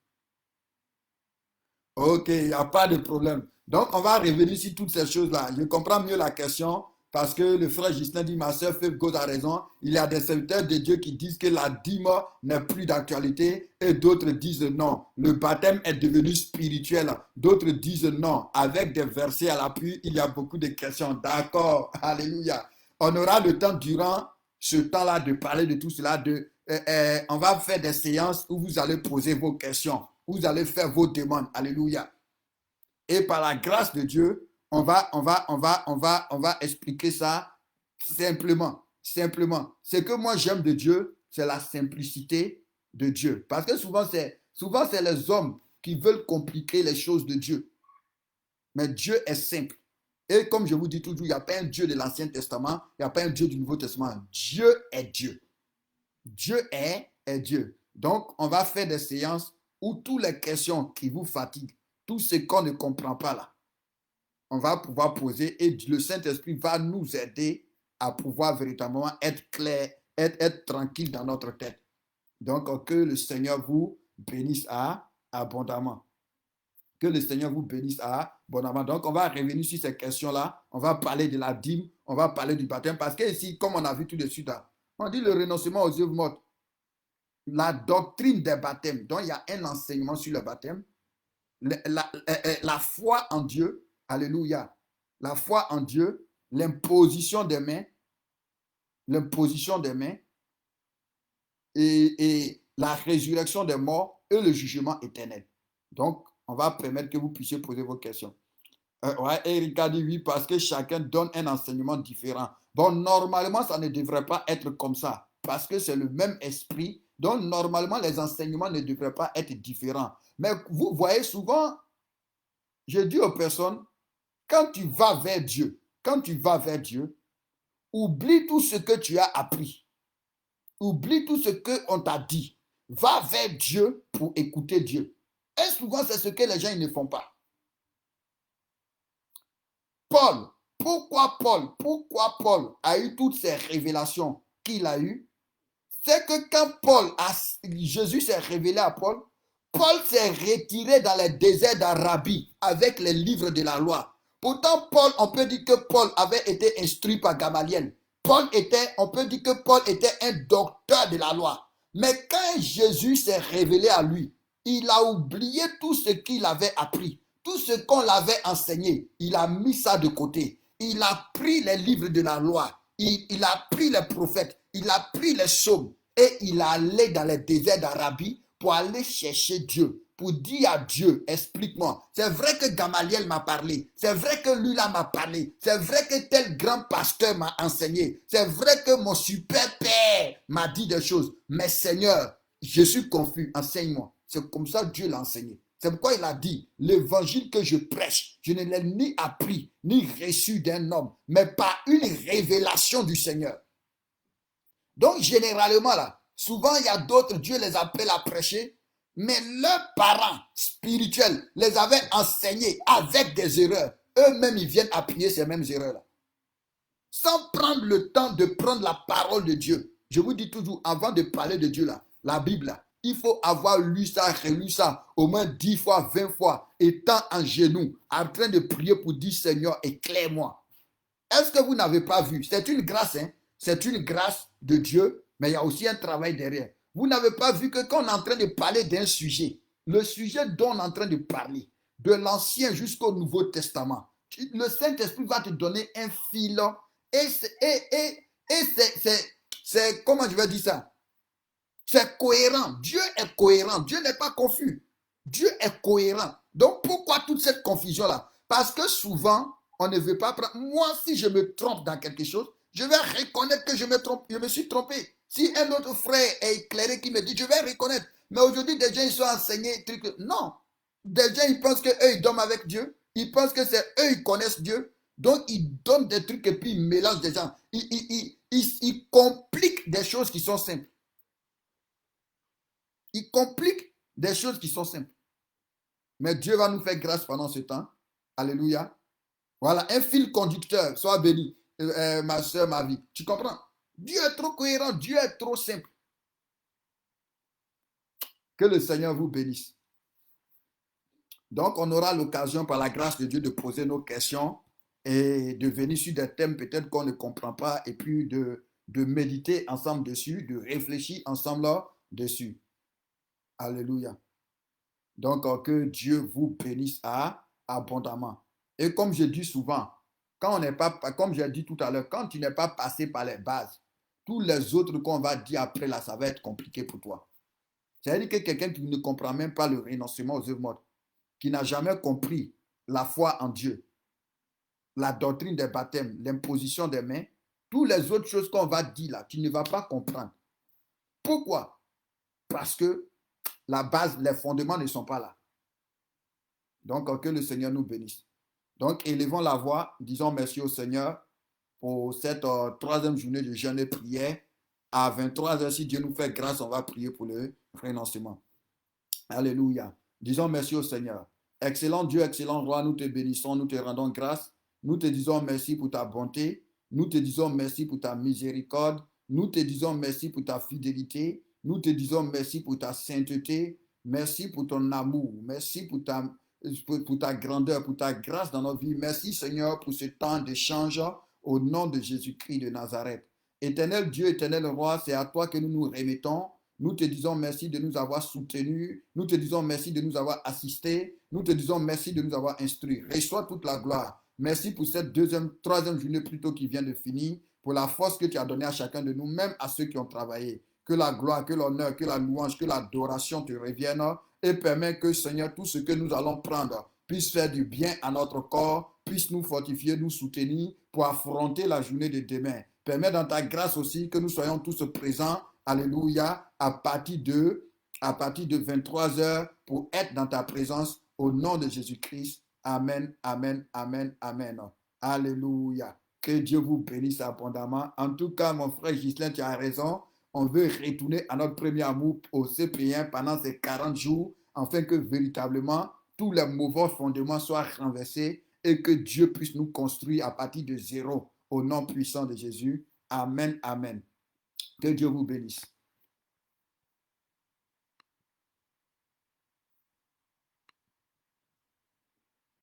Ok, il n'y a pas de problème. Donc, on va revenir sur toutes ces choses-là. Je comprends mieux la question parce que le frère Justin dit, ma soeur Feu God a raison. Il y a des serviteurs de Dieu qui disent que la dîme n'est plus d'actualité et d'autres disent non. Le baptême est devenu spirituel. D'autres disent non. Avec des versets à l'appui, il y a beaucoup de questions. D'accord. Alléluia. On aura le temps durant ce temps-là de parler de tout cela. On va faire des séances où vous allez poser vos questions. Vous allez faire vos demandes. Alléluia. Et par la grâce de Dieu, on va expliquer ça simplement. Simplement. Ce que moi j'aime de Dieu, c'est la simplicité de Dieu. Parce que souvent c'est les hommes qui veulent compliquer les choses de Dieu. Mais Dieu est simple. Et comme je vous dis toujours, il n'y a pas un Dieu de l'Ancien Testament, il n'y a pas un Dieu du Nouveau Testament. Dieu est Dieu. Dieu est Dieu. Donc, on va faire des séances où toutes les questions qui vous fatiguent, tout ce qu'on ne comprend pas là, on va pouvoir poser et le Saint-Esprit va nous aider à pouvoir véritablement être clair, être tranquille dans notre tête. Donc, que le Seigneur vous bénisse abondamment. Que le Seigneur vous bénisse abondamment. Donc, on va revenir sur ces questions-là. On va parler de la dîme, on va parler du baptême. Parce que ici, comme on a vu tout de suite, là, on dit le renoncement aux œuvres mortes. La doctrine des baptêmes. Donc, il y a un enseignement sur le baptême. La foi en Dieu. Alléluia. La foi en Dieu. L'imposition des mains. L'imposition des mains. Et la résurrection des morts et le jugement éternel. Donc, on va permettre que vous puissiez poser vos questions. Ouais, Erika dit oui, parce que chacun donne un enseignement différent. Bon, normalement, ça ne devrait pas être comme ça, parce que c'est le même esprit. Donc, normalement, les enseignements ne devraient pas être différents. Mais vous voyez souvent, je dis aux personnes, quand tu vas vers Dieu, oublie tout ce que tu as appris. Oublie tout ce qu'on t'a dit. Va vers Dieu pour écouter Dieu. Et souvent, c'est ce que les gens ils ne font pas. Pourquoi Paul a eu toutes ces révélations qu'il a eues? C'est que quand Jésus s'est révélé à Paul, Paul s'est retiré dans le désert d'Arabie avec les livres de la loi. Pourtant, Paul, on peut dire que Paul avait été instruit par Gamaliel. On peut dire que Paul était un docteur de la loi. Mais quand Jésus s'est révélé à lui, il a oublié tout ce qu'il avait appris. Tout ce qu'on l'avait enseigné, il a mis ça de côté. Il a pris les livres de la loi. Il a pris les prophètes. Il a pris les psaumes. Et il est allé dans les déserts d'Arabie pour aller chercher Dieu. Pour dire à Dieu, explique-moi. C'est vrai que Gamaliel m'a parlé. C'est vrai que lui là m'a parlé. C'est vrai que tel grand pasteur m'a enseigné. C'est vrai que mon super père m'a dit des choses. Mais Seigneur, je suis confus. Enseigne-moi. C'est comme ça que Dieu l'a enseigné. C'est pourquoi il a dit, l'évangile que je prêche, je ne l'ai ni appris, ni reçu d'un homme, mais par une révélation du Seigneur. Donc, généralement, là, souvent, il y a d'autres, Dieu les appelle à prêcher, mais leurs parents spirituels les avaient enseignés avec des erreurs. Eux-mêmes, ils viennent appuyer ces mêmes erreurs-là. Sans prendre le temps de prendre la parole de Dieu. Je vous dis toujours, avant de parler de Dieu, là, la Bible, là, il faut avoir lu ça, relu ça, au moins 10 fois, 20 fois, étant en genoux, en train de prier pour dire, Seigneur, éclaire-moi. Est-ce que vous n'avez pas vu? C'est une grâce, hein? C'est une grâce de Dieu, mais il y a aussi un travail derrière. Vous n'avez pas vu que quand on est en train de parler d'un sujet, le sujet dont on est en train de parler, de l'Ancien jusqu'au Nouveau Testament, le Saint-Esprit va te donner un fil et c'est, comment je vais dire ça? C'est cohérent. Dieu est cohérent. Dieu n'est pas confus. Dieu est cohérent. Donc, pourquoi toute cette confusion-là? Parce que souvent, on ne veut pas prendre. Moi, si je me trompe dans quelque chose, Je vais reconnaître que je me suis trompé. Si un autre frère est éclairé qui me dit, je vais reconnaître. Mais aujourd'hui, des gens, ils sont enseignés. Non. Des gens, ils pensent qu'eux, ils dorment avec Dieu. Ils pensent que c'est eux, ils connaissent Dieu. Donc, ils donnent des trucs et puis ils mélangent des gens. Ils compliquent des choses qui sont simples. Ils compliquent des choses qui sont simples. Mais Dieu va nous faire grâce pendant ce temps. Alléluia. Voilà, un fil conducteur. Sois béni, ma soeur, ma vie. Tu comprends? Dieu est trop cohérent. Dieu est trop simple. Que le Seigneur vous bénisse. Donc, on aura l'occasion, par la grâce de Dieu, de poser nos questions et de venir sur des thèmes peut-être qu'on ne comprend pas et puis de méditer ensemble dessus, de réfléchir ensemble là dessus. Alléluia. Donc, que Dieu vous bénisse abondamment. Et comme je dis souvent, quand on n'est pas, comme j'ai dit tout à l'heure, quand tu n'es pas passé par les bases, tous les autres qu'on va dire après là, ça va être compliqué pour toi. C'est-à-dire que quelqu'un qui ne comprend même pas le renoncement aux œuvres mortes, qui n'a jamais compris la foi en Dieu, la doctrine des baptêmes, l'imposition des mains, toutes les autres choses qu'on va dire là, tu ne vas pas comprendre. Pourquoi? Parce que la base, les fondements ne sont pas là. Donc, que le Seigneur nous bénisse. Donc, élevons la voix, disons merci au Seigneur pour cette troisième journée de jeûne et prière. À 23h, si Dieu nous fait grâce, on va prier pour le renoncement. Alléluia. Disons merci au Seigneur. Excellent Dieu, excellent roi, nous te bénissons, nous te rendons grâce. Nous te disons merci pour ta bonté. Nous te disons merci pour ta miséricorde. Nous te disons merci pour ta fidélité. Nous te disons merci pour ta sainteté. Merci pour ton amour. Merci pour ta grandeur, pour ta grâce dans nos vies. Merci Seigneur pour ce temps d'échange au nom de Jésus-Christ de Nazareth. Éternel Dieu, éternel roi, c'est à toi que nous nous remettons. Nous te disons merci de nous avoir soutenus. Nous te disons merci de nous avoir assistés. Nous te disons merci de nous avoir instruits. Reçois toute la gloire. Merci pour cette troisième journée plutôt qui vient de finir, pour la force que tu as donnée à chacun de nous, même à ceux qui ont travaillé. Que la gloire, que l'honneur, que la louange, que l'adoration te reviennent et permet que, Seigneur, tout ce que nous allons prendre puisse faire du bien à notre corps, puisse nous fortifier, nous soutenir pour affronter la journée de demain. Permets dans ta grâce aussi que nous soyons tous présents, alléluia, à partir de 23h pour être dans ta présence au nom de Jésus-Christ. Amen, amen, amen, amen. Alléluia. Que Dieu vous bénisse abondamment. En tout cas, mon frère Ghislain, tu as raison. On veut retourner à notre premier amour au Cyprien pendant ces 40 jours, afin que véritablement tous les mauvais fondements soient renversés et que Dieu puisse nous construire à partir de zéro. Au nom puissant de Jésus. Amen, amen. Que Dieu vous bénisse.